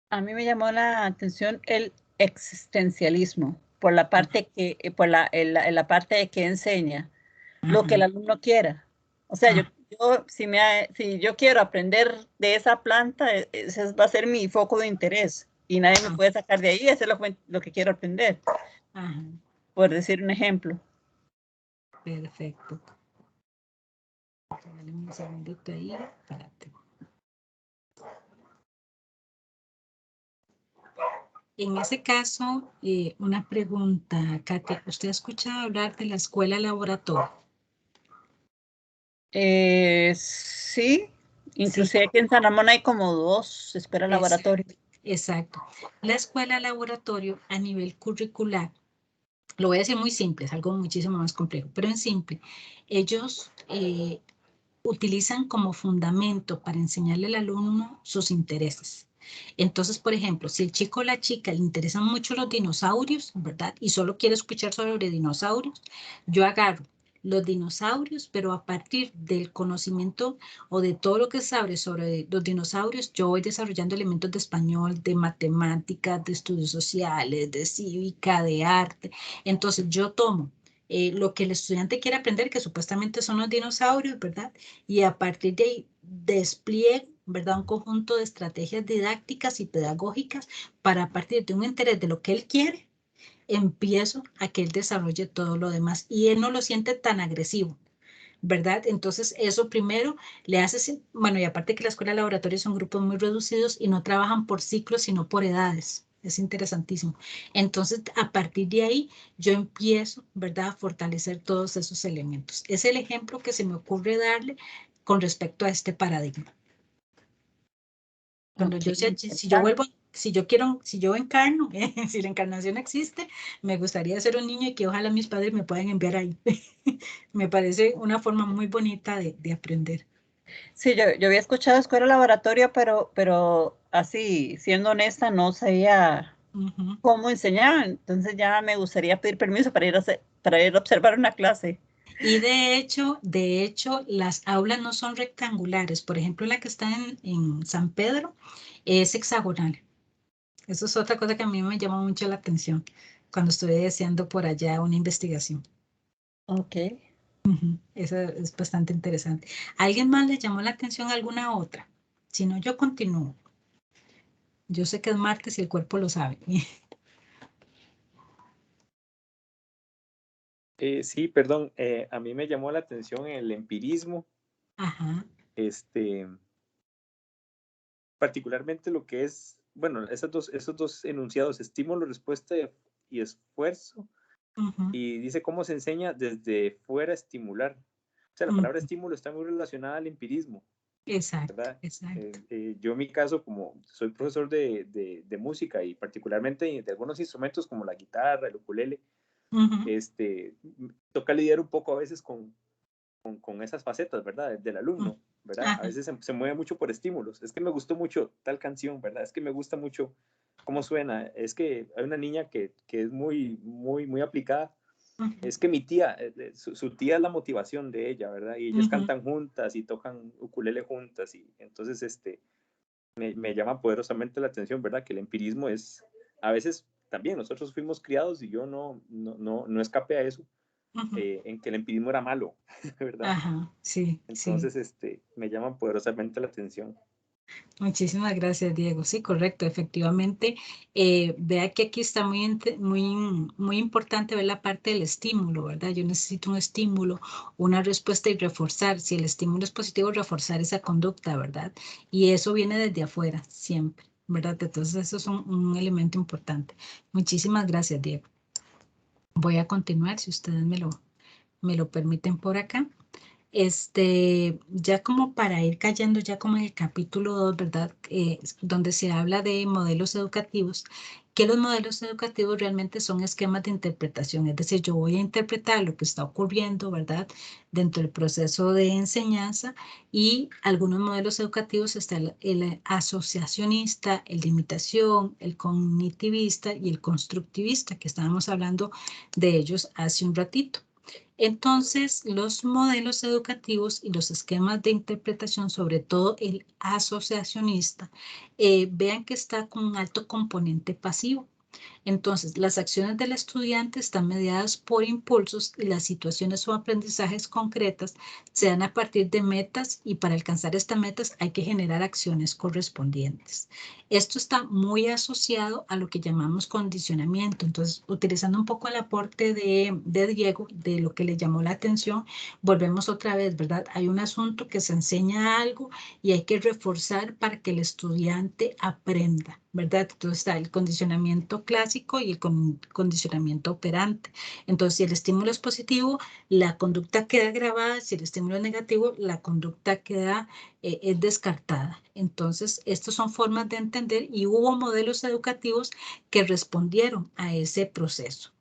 A mí me llamó la atención el existencialismo por la parte que, en la parte de que enseña lo que el Ajá, alumno quiera. O sea, ah, si yo quiero aprender de esa planta, ese va a ser mi foco de interés y nadie me ah, puede sacar de ahí, eso es lo que quiero aprender, ajá, por decir un ejemplo. perfecto. Dale un segundito ahí, espérate. En ese caso, una pregunta, Katia. ¿Usted ha escuchado hablar de la escuela laboratorio? Sí, Sí, inclusive aquí en San Ramón hay como 2 escuelas exacto, laboratorios. exacto. La escuela laboratorio a nivel curricular, lo voy a decir muy simple, es algo muchísimo más complejo, pero en simple, ellos utilizan como fundamento para enseñarle al alumno sus intereses. Entonces, por ejemplo, si el chico o la chica le interesan mucho los dinosaurios, ¿verdad? Y solo quiere escuchar sobre dinosaurios, yo agarro los dinosaurios, pero a partir del conocimiento o de todo lo que sabe sobre los dinosaurios, yo voy desarrollando elementos de español, de matemáticas, de estudios sociales, de cívica, de arte. Entonces, yo tomo lo que el estudiante quiere aprender, que supuestamente son los dinosaurios, ¿verdad? Y a partir de ahí despliegue, ¿verdad? Un conjunto de estrategias didácticas y pedagógicas para a partir de un interés de lo que él quiere, empiezo a que él desarrolle todo lo demás y él no lo siente tan agresivo. ¿Verdad? Entonces, eso primero le hace, bueno, y aparte que la escuela de laboratorio son grupos muy reducidos y no trabajan por ciclos, sino por edades. Es interesantísimo. Entonces, a partir de ahí, yo empiezo, ¿verdad?, a fortalecer todos esos elementos. Es el ejemplo que se me ocurre darle con respecto a este paradigma. Cuando Ok, yo sea, si yo interesante. vuelvo, si yo encarno, si la encarnación existe, me gustaría ser un niño y que ojalá mis padres me puedan enviar ahí. Me parece una forma muy bonita de aprender. Sí, yo había escuchado escuela laboratorio, pero así, siendo honesta, no sabía Ujú. cómo enseñaban. Entonces ya me gustaría pedir permiso para para ir a observar una clase. Y de hecho, las aulas no son rectangulares. Por ejemplo, la que está en San Pedro es hexagonal. Eso es otra cosa que a mí me llamó mucho la atención cuando estuve haciendo por allá una investigación. Ok. Ujú. Eso es bastante interesante. ¿A alguien más le llamó la atención alguna otra? Si no, yo continúo. Yo sé que es martes y el cuerpo lo sabe. Sí, perdón, a mí me llamó la atención el empirismo, Ajá, este, particularmente lo que es, bueno, esos dos enunciados, estímulo, respuesta y esfuerzo, Y dice cómo se enseña desde fuera a estimular. O sea, la palabra estímulo está muy relacionada al empirismo, Exacto, ¿verdad? exacto. Yo en mi caso, como soy profesor de música y particularmente de algunos instrumentos como la guitarra, el ukulele, toca lidiar un poco a veces con esas facetas, ¿verdad? Del alumno, ¿verdad? A veces se mueve mucho por estímulos. Es que me gustó mucho tal canción, ¿verdad? Es que me gusta mucho cómo suena. Es que hay una niña que es muy aplicada. Es que mi tía, su tía es la motivación de ella, ¿verdad? Y ellas cantan juntas y tocan ukulele juntas. Y entonces me llama poderosamente la atención, ¿verdad? Que el empirismo es, a veces también nosotros fuimos criados y yo no escapé a eso, en que el empirismo era malo, ¿verdad? Ajá, sí, sí. Entonces, me llama poderosamente la atención. Muchísimas gracias, Diego. Sí, correcto, efectivamente. Vea que aquí está muy importante ver la parte del estímulo, ¿verdad? Yo necesito un estímulo, una respuesta y reforzar. Si el estímulo es positivo, reforzar esa conducta, ¿verdad? Y eso viene desde afuera, siempre, ¿verdad? Entonces, eso es un elemento importante. Muchísimas gracias, Diego. Voy a continuar, si ustedes me lo permiten por acá. Ya como para ir cayendo ya como en el capítulo 2, ¿verdad? Donde se habla de modelos educativos, que los modelos educativos realmente son esquemas de interpretación, es decir, yo voy a interpretar lo que está ocurriendo, ¿verdad? Dentro del proceso de enseñanza y algunos modelos educativos está el asociacionista, el de imitación, el cognitivista y el constructivista, que estábamos hablando de ellos hace un ratito. Entonces, los modelos educativos y los esquemas de interpretación, sobre todo el asociacionista, vean que está con un alto componente pasivo. Entonces, las acciones del estudiante están mediadas por impulsos y las situaciones o aprendizajes concretas se dan a partir de metas y para alcanzar estas metas hay que generar acciones correspondientes. Esto está muy asociado a lo que llamamos condicionamiento. Entonces, utilizando un poco el aporte de Diego, de lo que le llamó la atención, volvemos otra vez, ¿verdad? Hay un asunto que se enseña algo y hay que reforzar para que el estudiante aprenda, ¿verdad? Entonces está el condicionamiento clásico y el condicionamiento operante. Entonces, si el estímulo es positivo, la conducta queda grabada; si el estímulo es negativo, la conducta queda es descartada. Entonces, estas son formas de entender y hubo modelos educativos que respondieron a ese proceso.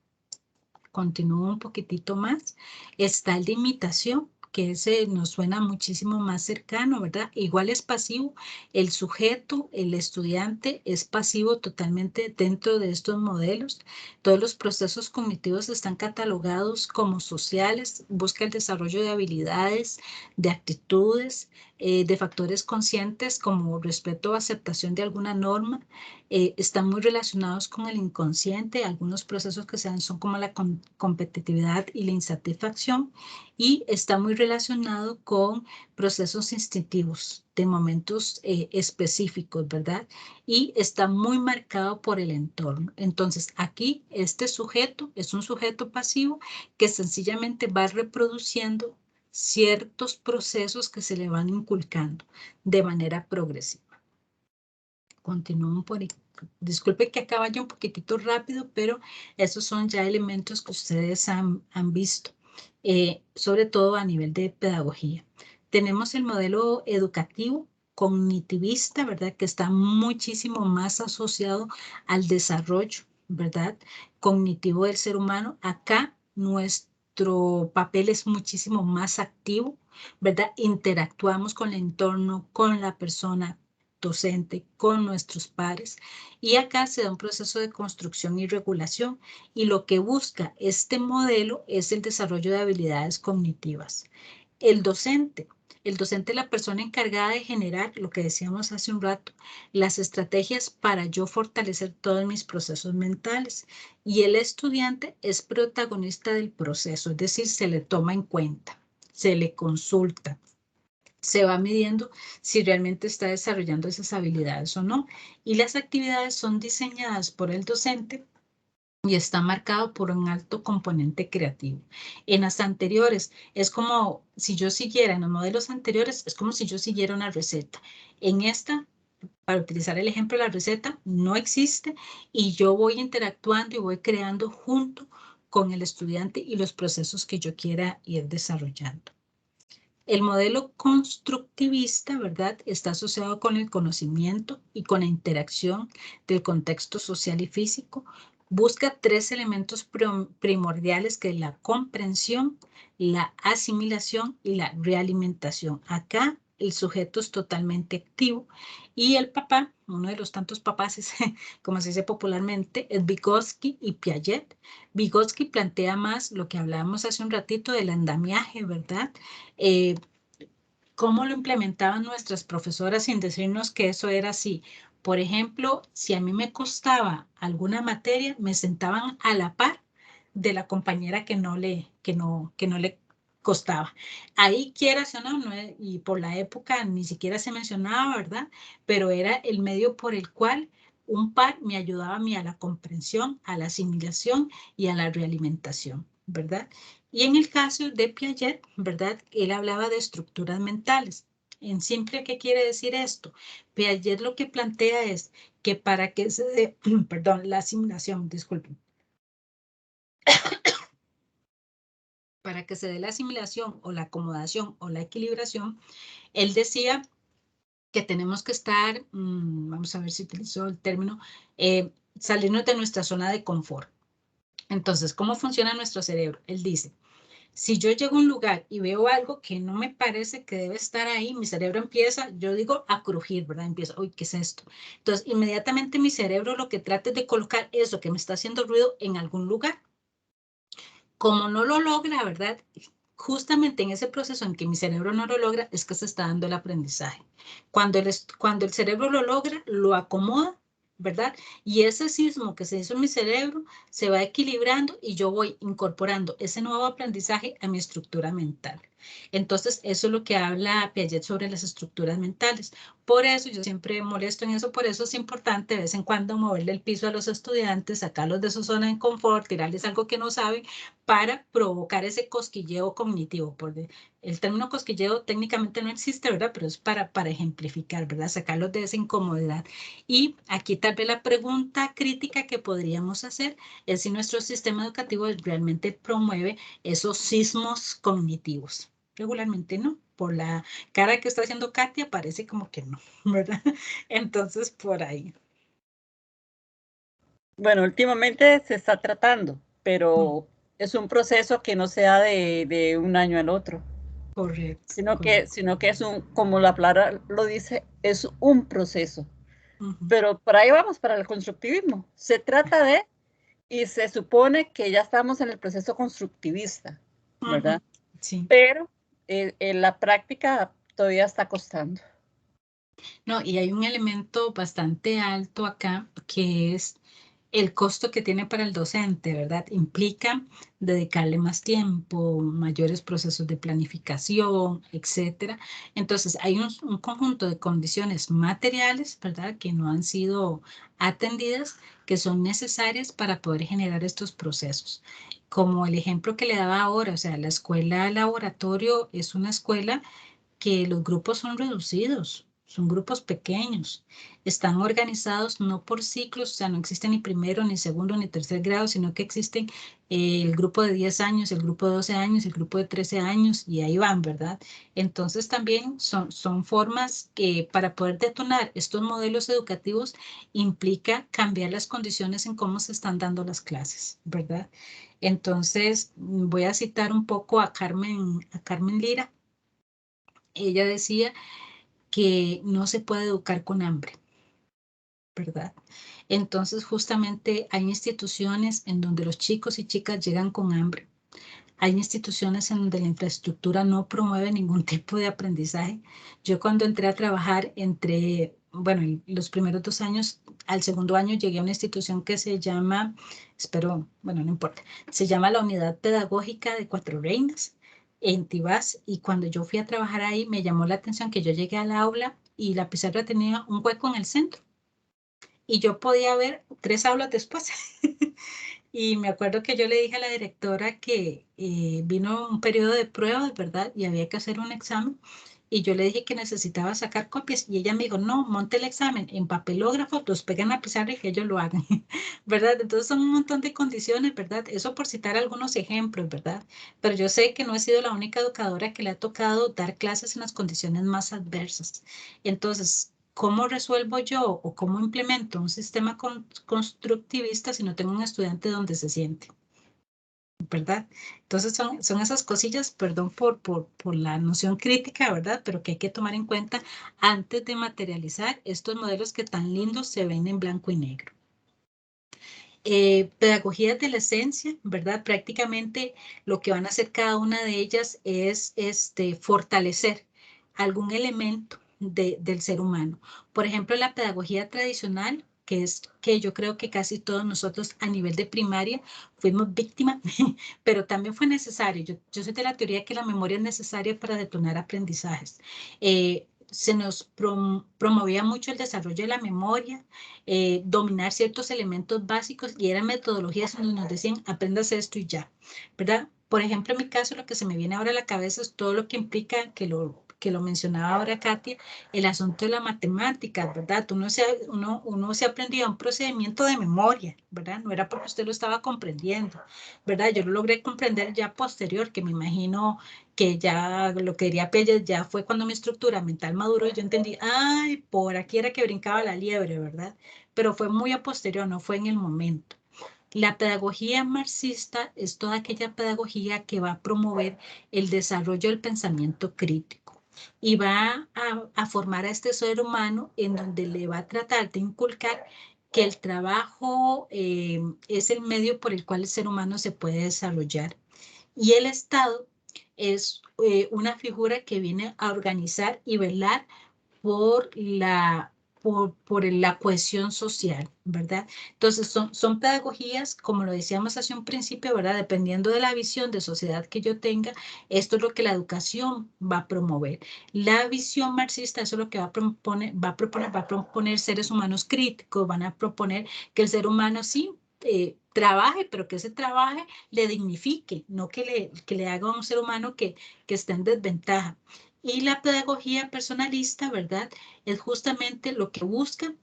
Continúo un poquitito más. Está el de imitación, que ese nos suena muchísimo más cercano, ¿verdad? Igual es pasivo. El sujeto, el estudiante, es pasivo totalmente dentro de estos modelos. Todos los procesos cognitivos están catalogados como sociales, busca el desarrollo de habilidades, de actitudes, de factores conscientes como respeto o aceptación de alguna norma. Están muy relacionados con el inconsciente. Algunos procesos que se dan son como la competitividad y la insatisfacción, y está muy relacionado con procesos instintivos de momentos específicos, ¿verdad? Y está muy marcado por el entorno. Entonces, aquí este sujeto es un sujeto pasivo que sencillamente va reproduciendo ciertos procesos que se le van inculcando de manera progresiva. Continúo por ahí. Disculpe que acá vaya un poquitito rápido, pero esos son ya elementos que ustedes han visto, sobre todo a nivel de pedagogía. Tenemos el modelo educativo cognitivista, ¿verdad? Que está muchísimo más asociado al desarrollo, ¿verdad? Cognitivo del ser humano. Acá nuestro papel es muchísimo más activo, ¿verdad? Interactuamos con el entorno, con la persona docente, con nuestros pares, y acá se da un proceso de construcción y regulación, y lo que busca este modelo es el desarrollo de habilidades cognitivas. El docente es la persona encargada de generar, lo que decíamos hace un rato, las estrategias para yo fortalecer todos mis procesos mentales, y el estudiante es protagonista del proceso, es decir, se le toma en cuenta, se le consulta, se va midiendo si realmente está desarrollando esas habilidades o no. Y las actividades son diseñadas por el docente y está marcado por un alto componente creativo. En las anteriores, es como si yo siguiera, en los modelos anteriores, es como si yo siguiera una receta. En esta, para utilizar el ejemplo de la receta, no existe y yo voy interactuando y voy creando junto con el estudiante y los procesos que yo quiera ir desarrollando. El modelo constructivista, ¿verdad?, está asociado con el conocimiento y con la interacción del contexto social y físico. Busca 3 elementos primordiales, que es la comprensión, la asimilación y la realimentación. Acá el sujeto es totalmente activo y el papá, uno de los tantos papás, como se dice popularmente, es Vygotsky y Piaget. Vygotsky plantea más lo que hablábamos hace un ratito del andamiaje, ¿verdad? Cómo lo implementaban nuestras profesoras sin decirnos que eso era así. Por ejemplo, si a mí me costaba alguna materia, me sentaban a la par de la compañera que no le costaba. Ahí quieras o no, y por la época ni siquiera se mencionaba, ¿verdad? Pero era el medio por el cual un par me ayudaba a mí a la comprensión, a la asimilación y a la realimentación, ¿verdad? Y en el caso de Piaget, ¿verdad?, él hablaba de estructuras mentales. En simple, ¿qué quiere decir esto? Piaget lo que plantea es que para que se dé, perdón, la asimilación, disculpen. Para que se dé la asimilación o la acomodación o la equilibración, él decía que tenemos que estar, vamos a ver si utilizó el término, salirnos de nuestra zona de confort. Entonces, ¿cómo funciona nuestro cerebro? Él dice, si yo llego a un lugar y veo algo que no me parece que debe estar ahí, mi cerebro empieza, yo digo, a crujir, ¿verdad? Empieza, uy, ¿qué es esto? Entonces, inmediatamente mi cerebro lo que trata es de colocar eso que me está haciendo ruido en algún lugar. Como no lo logra, ¿verdad? Justamente en ese proceso en que mi cerebro no lo logra, es que se está dando el aprendizaje. Cuando el cerebro lo logra, lo acomoda, ¿verdad? Y ese sismo que se hizo en mi cerebro se va equilibrando y yo voy incorporando ese nuevo aprendizaje a mi estructura mental. Entonces, eso es lo que habla Piaget sobre las estructuras mentales. Por eso, yo siempre molesto en eso, por eso es importante de vez en cuando moverle el piso a los estudiantes, sacarlos de su zona de confort, tirarles algo que no saben, para provocar ese cosquilleo cognitivo. El término cosquilleo técnicamente no existe, ¿verdad? Pero es para ejemplificar, ¿verdad? Sacarlos de esa incomodidad. Y aquí tal vez la pregunta crítica que podríamos hacer es si nuestro sistema educativo realmente promueve esos sismos cognitivos. Regularmente no. Por la cara que está haciendo Katia, parece como que no, ¿verdad? Entonces, por ahí. Bueno, últimamente se está tratando, pero es un proceso que no se da de un año al otro. Correcto. Sino que es como la palabra lo dice, es un proceso. Pero por ahí vamos, para el constructivismo. Se trata de, y se supone que ya estamos en el proceso constructivista, ¿verdad? Sí. Pero en la práctica todavía está costando. No, y hay un elemento bastante alto acá, que es el costo que tiene para el docente, ¿verdad? Implica dedicarle más tiempo, mayores procesos de planificación, etcétera. Entonces, hay un conjunto de condiciones materiales, ¿verdad?, que no han sido atendidas, que son necesarias para poder generar estos procesos. Como el ejemplo que le daba ahora, o sea, la escuela laboratorio es una escuela que los grupos son reducidos. Son grupos pequeños, están organizados no por ciclos, o sea, no existe ni primero, ni segundo, ni tercer grado, sino que existen el grupo de 10 años, el grupo de 12 años, el grupo de 13 años, y ahí van, ¿verdad? Entonces también son formas que para poder detonar estos modelos educativos implica cambiar las condiciones en cómo se están dando las clases, ¿verdad? Entonces voy a citar un poco a Carmen Lira. Ella decía que no se puede educar con hambre, ¿verdad? Entonces, justamente hay instituciones en donde los chicos y chicas llegan con hambre. Hay instituciones en donde la infraestructura no promueve ningún tipo de aprendizaje. Yo cuando entré a trabajar, bueno, los primeros 2 años, al segundo año llegué a una institución que se llama, bueno, no importa, se llama la Unidad Pedagógica de Cuatro Reinas, en Tibás, y cuando yo fui a trabajar ahí me llamó la atención que yo llegué al aula y la pizarra tenía un hueco en el centro y yo podía ver 3 aulas después. Y me acuerdo que yo le dije a la directora que vino un periodo de pruebas, ¿verdad? Y había que hacer un examen y yo le dije que necesitaba sacar copias y ella me dijo, no, monte el examen en papelógrafo, los pegan a pizarra y que ellos lo hagan, ¿verdad? Entonces son un montón de condiciones, ¿verdad? Eso por citar algunos ejemplos, ¿verdad? Pero yo sé que no he sido la única educadora que le ha tocado dar clases en las condiciones más adversas. Entonces, ¿cómo resuelvo yo o cómo implemento un sistema constructivista si no tengo un estudiante donde se siente? ¿Verdad? Entonces son esas cosillas, perdón por la noción crítica, ¿verdad? Pero que hay que tomar en cuenta antes de materializar estos modelos que tan lindos se ven en blanco y negro. Pedagogías de la esencia, ¿verdad? Prácticamente lo que van a hacer cada una de ellas es fortalecer algún elemento del ser humano. Por ejemplo, la pedagogía tradicional, que es que yo creo que casi todos nosotros a nivel de primaria fuimos víctimas, pero también fue necesario. Yo soy de la teoría que la memoria es necesaria para detonar aprendizajes. Se nos promovía mucho el desarrollo de la memoria, dominar ciertos elementos básicos y eran metodologías donde nos decían, aprendas esto y ya, ¿verdad? Por ejemplo, en mi caso, lo que se me viene ahora a la cabeza es todo lo que implica, que lo mencionaba ahora Katia, el asunto de la matemática, ¿verdad? Uno se aprendía un procedimiento de memoria, ¿verdad? No era porque usted lo estaba comprendiendo, ¿verdad? Yo lo logré comprender ya posterior, que me imagino que ya lo que diría Piaget ya fue cuando mi estructura mental maduró y yo entendí, ay, por aquí era que brincaba la liebre, ¿verdad? Pero fue muy a posterior, no fue en el momento. La pedagogía marxista es toda aquella pedagogía que va a promover el desarrollo del pensamiento crítico y va a formar a este ser humano en donde le va a tratar de inculcar que el trabajo es el medio por el cual el ser humano se puede desarrollar. Y el Estado es una figura que viene a organizar y velar por la cohesión social, ¿verdad? Entonces son pedagogías, como lo decíamos hace un principio, ¿verdad? Dependiendo de la visión de sociedad que yo tenga, esto es lo que la educación va a promover. La visión marxista, eso es lo que va a proponer seres humanos críticos, van a proponer que el ser humano sí trabaje, pero que ese trabaje le dignifique, no que le haga a un ser humano que está en desventaja. Y la pedagogía personalista, ¿verdad? Es justamente lo que busca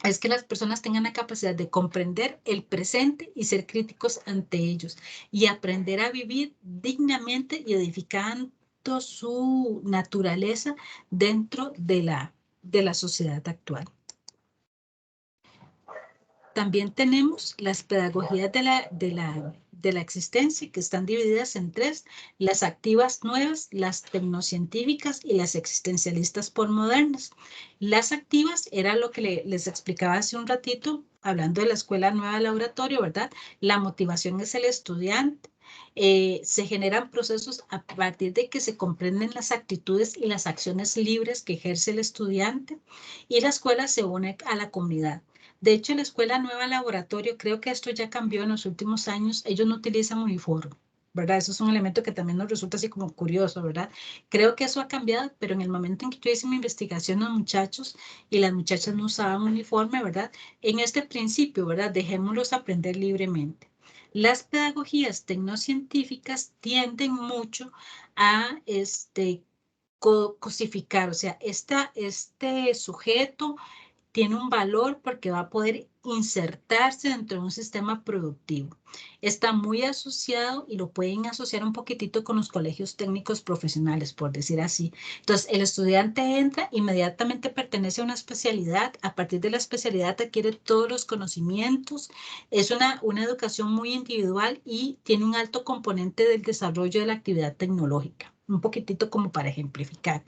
es que las personas tengan la capacidad de comprender el presente y ser críticos ante ellos y aprender a vivir dignamente y edificando su naturaleza dentro de la sociedad actual. También tenemos las pedagogías de la existencia, que están divididas en tres: las activas nuevas, las tecnocientíficas y las existencialistas postmodernas. Las activas era lo que les explicaba hace un ratito, hablando de la escuela nueva de laboratorio, ¿verdad? La motivación es el estudiante. Se generan procesos a partir de que se comprenden las actitudes y las acciones libres que ejerce el estudiante y la escuela se une a la comunidad. De hecho, la Escuela Nueva Laboratorio, creo que esto ya cambió en los últimos años, ellos no utilizan uniforme, ¿verdad? Eso es un elemento que también nos resulta así como curioso, ¿verdad? Creo que eso ha cambiado, pero en el momento en que yo hice mi investigación, los muchachos y las muchachas no usaban uniforme, ¿verdad? En este principio, ¿verdad? Dejémoslos aprender libremente. Las pedagogías tecnocientíficas tienden mucho a cosificar, o sea, este sujeto tiene un valor porque va a poder insertarse dentro de un sistema productivo. Está muy asociado y lo pueden asociar un poquitito con los colegios técnicos profesionales, por decir así. Entonces, el estudiante entra, inmediatamente pertenece a una especialidad, a partir de la especialidad adquiere todos los conocimientos, es una educación muy individual y tiene un alto componente del desarrollo de la actividad tecnológica, un poquitito como para ejemplificar.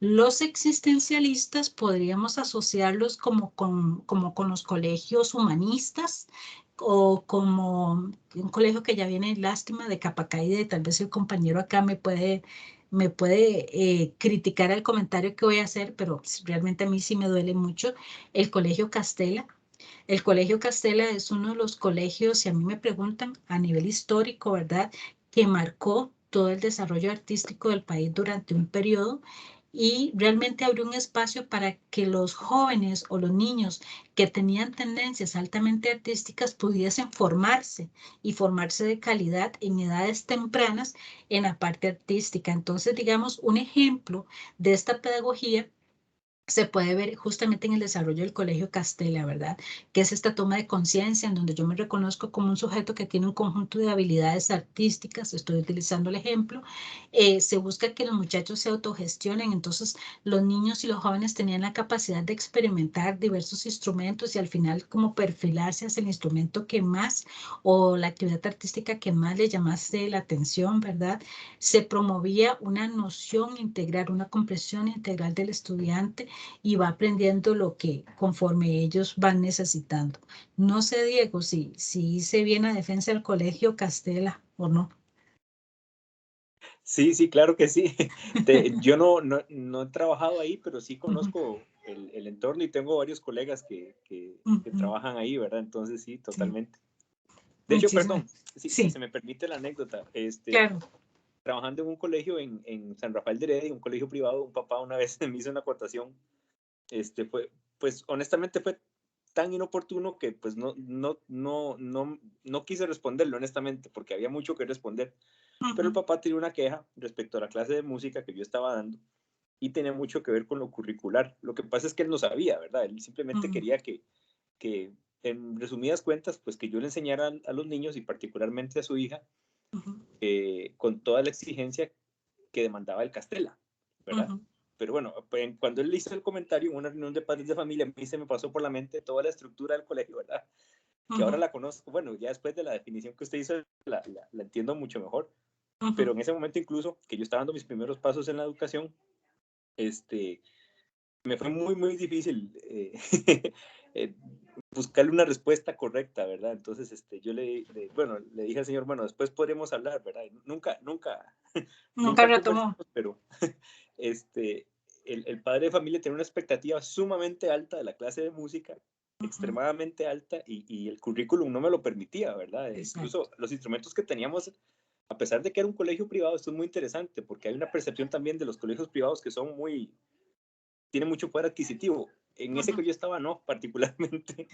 Los existencialistas podríamos asociarlos como con los colegios humanistas o como un colegio que ya viene, lástima, de capa caída, y tal vez el compañero acá me puede criticar el comentario que voy a hacer, pero realmente a mí sí me duele mucho, el Colegio Castella. El Colegio Castella es uno de los colegios, si a mí me preguntan, a nivel histórico, ¿verdad?, que marcó todo el desarrollo artístico del país durante un periodo y realmente abrió un espacio para que los jóvenes o los niños que tenían tendencias altamente artísticas pudiesen formarse y formarse de calidad en edades tempranas en la parte artística. Entonces, digamos, un ejemplo de esta pedagogía se puede ver justamente en el desarrollo del Colegio Castella, ¿verdad? Que es esta toma de conciencia en donde yo me reconozco como un sujeto que tiene un conjunto de habilidades artísticas, estoy utilizando el ejemplo, se busca que los muchachos se autogestionen, entonces los niños y los jóvenes tenían la capacidad de experimentar diversos instrumentos y al final como perfilarse hacia el instrumento que más o la actividad artística que más le llamase la atención, ¿verdad? Se promovía una noción integral, una comprensión integral del estudiante y va aprendiendo lo que conforme ellos van necesitando. No sé, Diego, si hice bien la defensa del Colegio Castella o no. Sí, sí, claro que sí. Yo no he trabajado ahí, pero sí conozco el entorno y tengo varios colegas que trabajan ahí, ¿verdad? Entonces sí, totalmente. De hecho, Muchísimas. perdón, si Sí, se me permite la anécdota, claro. trabajando en un colegio en San Rafael de Heredia, un colegio privado, un papá una vez me hizo una acotación, pues honestamente fue tan inoportuno que pues no quise responderlo honestamente porque había mucho que responder, pero el papá tenía una queja respecto a la clase de música que yo estaba dando y tenía mucho que ver con lo curricular. Lo que pasa es que él no sabía, ¿verdad? Él simplemente quería que, en resumidas cuentas, pues que yo le enseñara a los niños y particularmente a su hija con toda la exigencia que demandaba el Castella, ¿verdad? Pero bueno, pues, cuando él hizo el comentario en una reunión de padres de familia, a mí se me pasó por la mente toda la estructura del colegio, ¿verdad? Que ahora la conozco, bueno, ya después de la definición que usted hizo, la entiendo mucho mejor, pero en ese momento incluso, que yo estaba dando mis primeros pasos en la educación, me fue muy, muy difícil buscarle una respuesta correcta, ¿verdad? Entonces, yo le dije al señor, bueno, después podremos hablar, ¿verdad? Y nunca Nunca retomó. conversamos, pero el padre de familia tenía una expectativa sumamente alta de la clase de música, extremadamente alta, y el currículum no me lo permitía, ¿verdad? Incluso los instrumentos que teníamos, a pesar de que era un colegio privado, esto es muy interesante, porque hay una percepción también de los colegios privados que son tienen mucho poder adquisitivo. En ese que yo estaba, no, particularmente.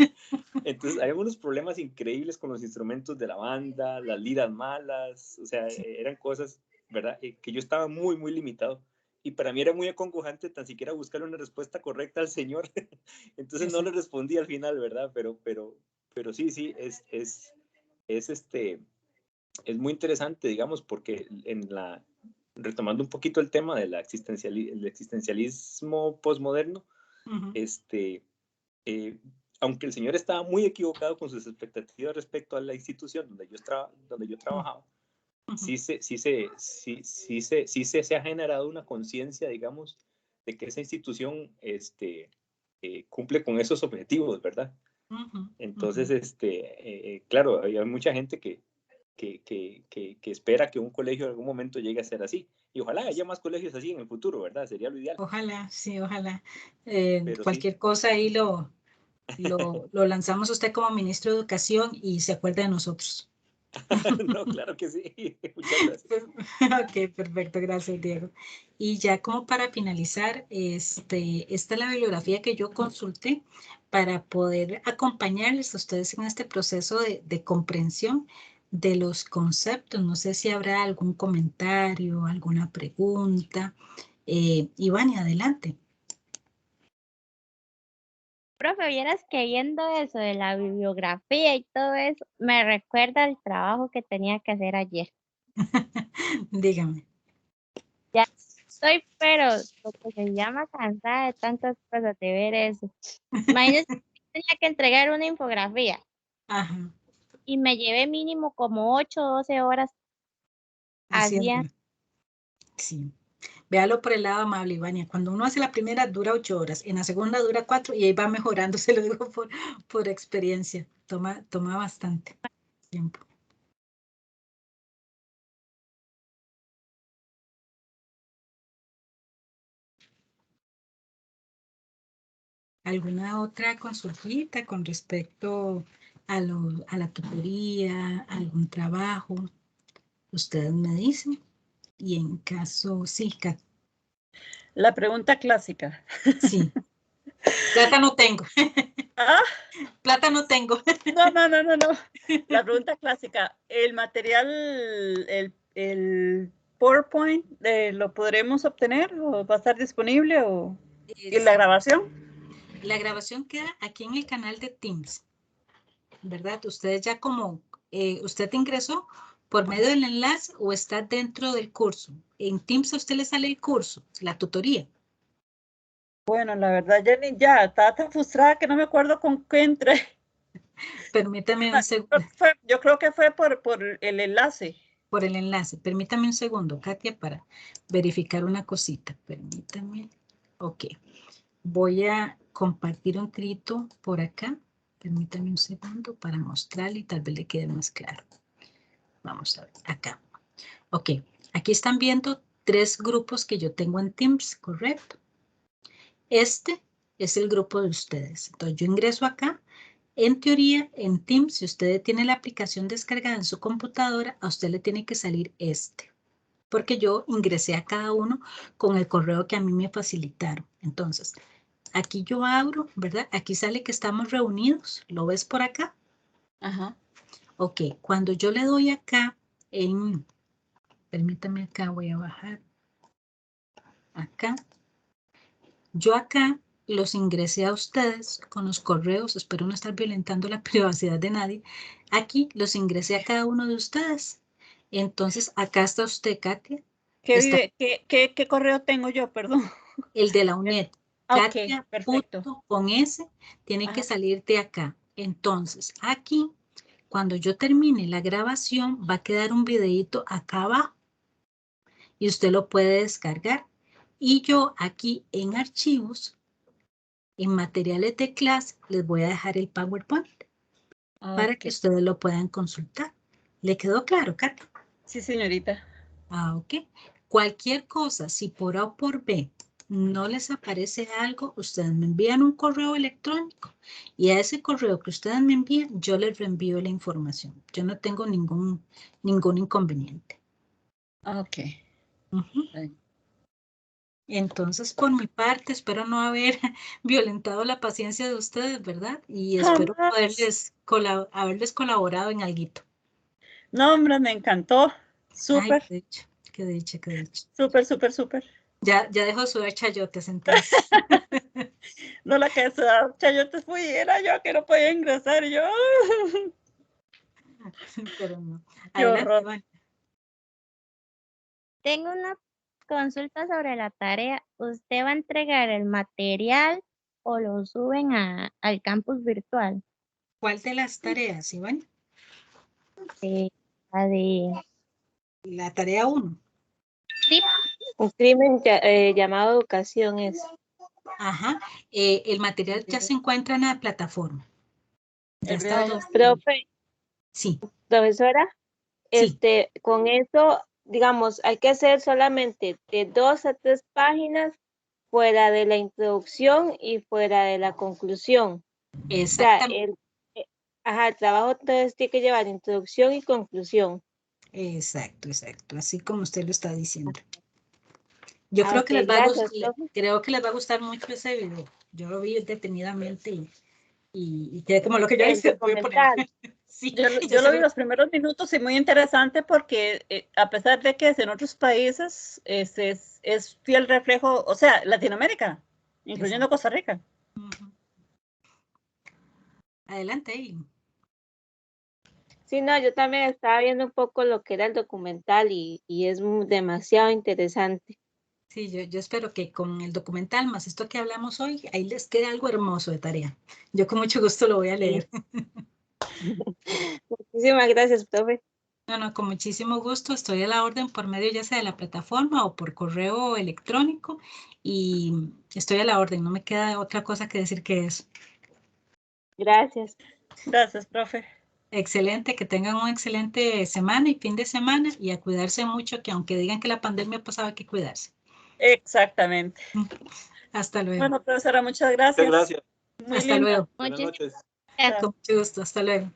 Entonces, hay unos problemas increíbles con los instrumentos de la banda, las liras malas, o sea, eran cosas, ¿verdad? Que yo estaba muy, muy limitado. Y para mí era muy acongojante tan siquiera buscarle una respuesta correcta al señor. Entonces no le respondí al final, ¿verdad? Pero sí, es muy interesante, digamos, porque retomando un poquito el tema del existencialismo postmoderno, aunque el señor estaba muy equivocado con sus expectativas respecto a la institución donde yo trabajaba, sí se ha generado una conciencia, digamos, de que esa institución cumple con esos objetivos, ¿verdad? Entonces, claro, hay mucha gente que espera que un colegio en algún momento llegue a ser así. Y ojalá haya más colegios así en el futuro, ¿verdad? Sería lo ideal. Ojalá, sí, ojalá. Cualquier cosa ahí lo lanzamos a usted como ministro de Educación y se acuerda de nosotros. No, claro que sí. Muchas gracias. Ok, perfecto, gracias, Diego. Y ya como para finalizar, esta es la bibliografía que yo consulté para poder acompañarles a ustedes en este proceso de comprensión de los conceptos. No sé si habrá algún comentario, alguna pregunta. Iván, adelante. Profe, vieras que viendo eso de la bibliografía y todo eso, me recuerda el trabajo que tenía que hacer ayer. Dígame. Ya estoy, pero lo que se llama cansada de tantas cosas, de ver eso. Imagínense que tenía que entregar una infografía Ajá, y me llevé mínimo como 8 o 12 horas haciendo. haciéndolo. Sí. Véalo por el lado amable, Ivania. Cuando uno hace la primera dura 8 horas, en la segunda dura 4 y ahí va mejorando, se lo digo por experiencia. Toma bastante tiempo. ¿Alguna otra consultita con respecto a la tutoría, algún trabajo? Ustedes me dicen. Y en caso, sí, La pregunta clásica. Sí. Plata no tengo. ¿Ah? Plata no tengo. No. La pregunta clásica. ¿El material, el PowerPoint, lo podremos obtener o va a estar disponible? ¿Y la grabación? La grabación queda aquí en el canal de Teams, ¿verdad? Ustedes ya como, usted ingresó por medio del enlace o está dentro del curso. En Teams a usted le sale el curso, la tutoría. Bueno, la verdad, Jenny, ya estaba tan frustrada que no me acuerdo con qué entré. Permítame un segundo. Yo creo que fue por el enlace. Por el enlace. Permítame un segundo, Katia, para verificar una cosita. Permítame. Ok. Voy a compartir un grito por acá. Permítame un segundo para mostrarle y tal vez le quede más claro. Vamos a ver, acá. Ok, aquí están viendo 3 grupos que yo tengo en Teams, ¿correcto? Este es el grupo de ustedes. Entonces yo ingreso acá. En teoría, en Teams, si usted tiene la aplicación descargada en su computadora, a usted le tiene que salir este. Porque yo ingresé a cada uno con el correo que a mí me facilitaron. Entonces, aquí yo abro, ¿verdad? Aquí sale que estamos reunidos. ¿Lo ves por acá? Ajá. Ok, cuando yo le doy acá en... Permítame acá, voy a bajar. Acá. Yo acá los ingresé a ustedes con los correos. Espero no estar violentando la privacidad de nadie. Aquí los ingresé a cada uno de ustedes. Entonces, acá está usted, Katia. ¿Qué correo tengo yo? Perdón. El de la UNED. Ok, Katia, perfecto. con S, tiene que salir de acá. Entonces, aquí, cuando yo termine la grabación, va a quedar un videito acá abajo. Y usted lo puede descargar. Y yo aquí en archivos, en materiales de clase, les voy a dejar el PowerPoint para que ustedes lo puedan consultar. ¿Le quedó claro, Katia? Sí, señorita. Ah, ok. Cualquier cosa, si por A o por B no les aparece algo, ustedes me envían un correo electrónico y a ese correo que ustedes me envían, yo les reenvío la información. Yo no tengo ningún inconveniente. Ok. Entonces, por mi parte, espero no haber violentado la paciencia de ustedes, ¿verdad? Y espero haberles colaborado en alguito. No, hombre, me encantó. Súper. Ay, qué dicha. Súper. Ya dejo sudar chayotes, entonces. No, la que sudaba chayotes era yo que no podía ingresar. Yo. Pero no. Qué horror. Adelante, Tengo una consulta sobre la tarea. ¿Usted va a entregar el material o lo suben al campus virtual? ¿cuál de las tareas, Iván? La de... La tarea 1. Sí. Un crimen llamado educación es. Ajá. El material ya se encuentra en la plataforma. Ya está. Profe, Sí. profesora, Sí. con eso, digamos, hay que hacer solamente de 2 a 3 páginas fuera de la introducción y fuera de la conclusión. Exactamente. O sea, el trabajo entonces tiene que llevar introducción y conclusión. Exacto. Así como usted lo está diciendo. Yo creo que Ok, gracias, profe. creo que les va a gustar mucho ese video. Yo lo vi detenidamente y quedé como lo que yo hice. Voy a poner. Sí, Yo lo vi los primeros minutos y muy interesante porque a pesar de que es en otros países, es fiel reflejo, o sea, Latinoamérica, incluyendo Costa Rica. Adelante, Eileen. Sí, no, yo también estaba viendo un poco lo que era el documental y es demasiado interesante. Sí, yo espero que con el documental más esto que hablamos hoy, ahí les quede algo hermoso de tarea. Yo con mucho gusto lo voy a leer. Muchísimas gracias, profe. No, con muchísimo gusto. Estoy a la orden por medio ya sea de la plataforma o por correo electrónico y estoy a la orden. No me queda otra cosa que decir que eso. Gracias. Gracias, profe. Excelente, que tengan una excelente semana y fin de semana y a cuidarse mucho, que aunque digan que la pandemia ha pasado, hay que cuidarse. Exactamente. Hasta luego. Bueno, profesora, muchas gracias. Muchas gracias. Muy Hasta lindo. luego. Buenas noches. Con mucho gusto. Hasta luego.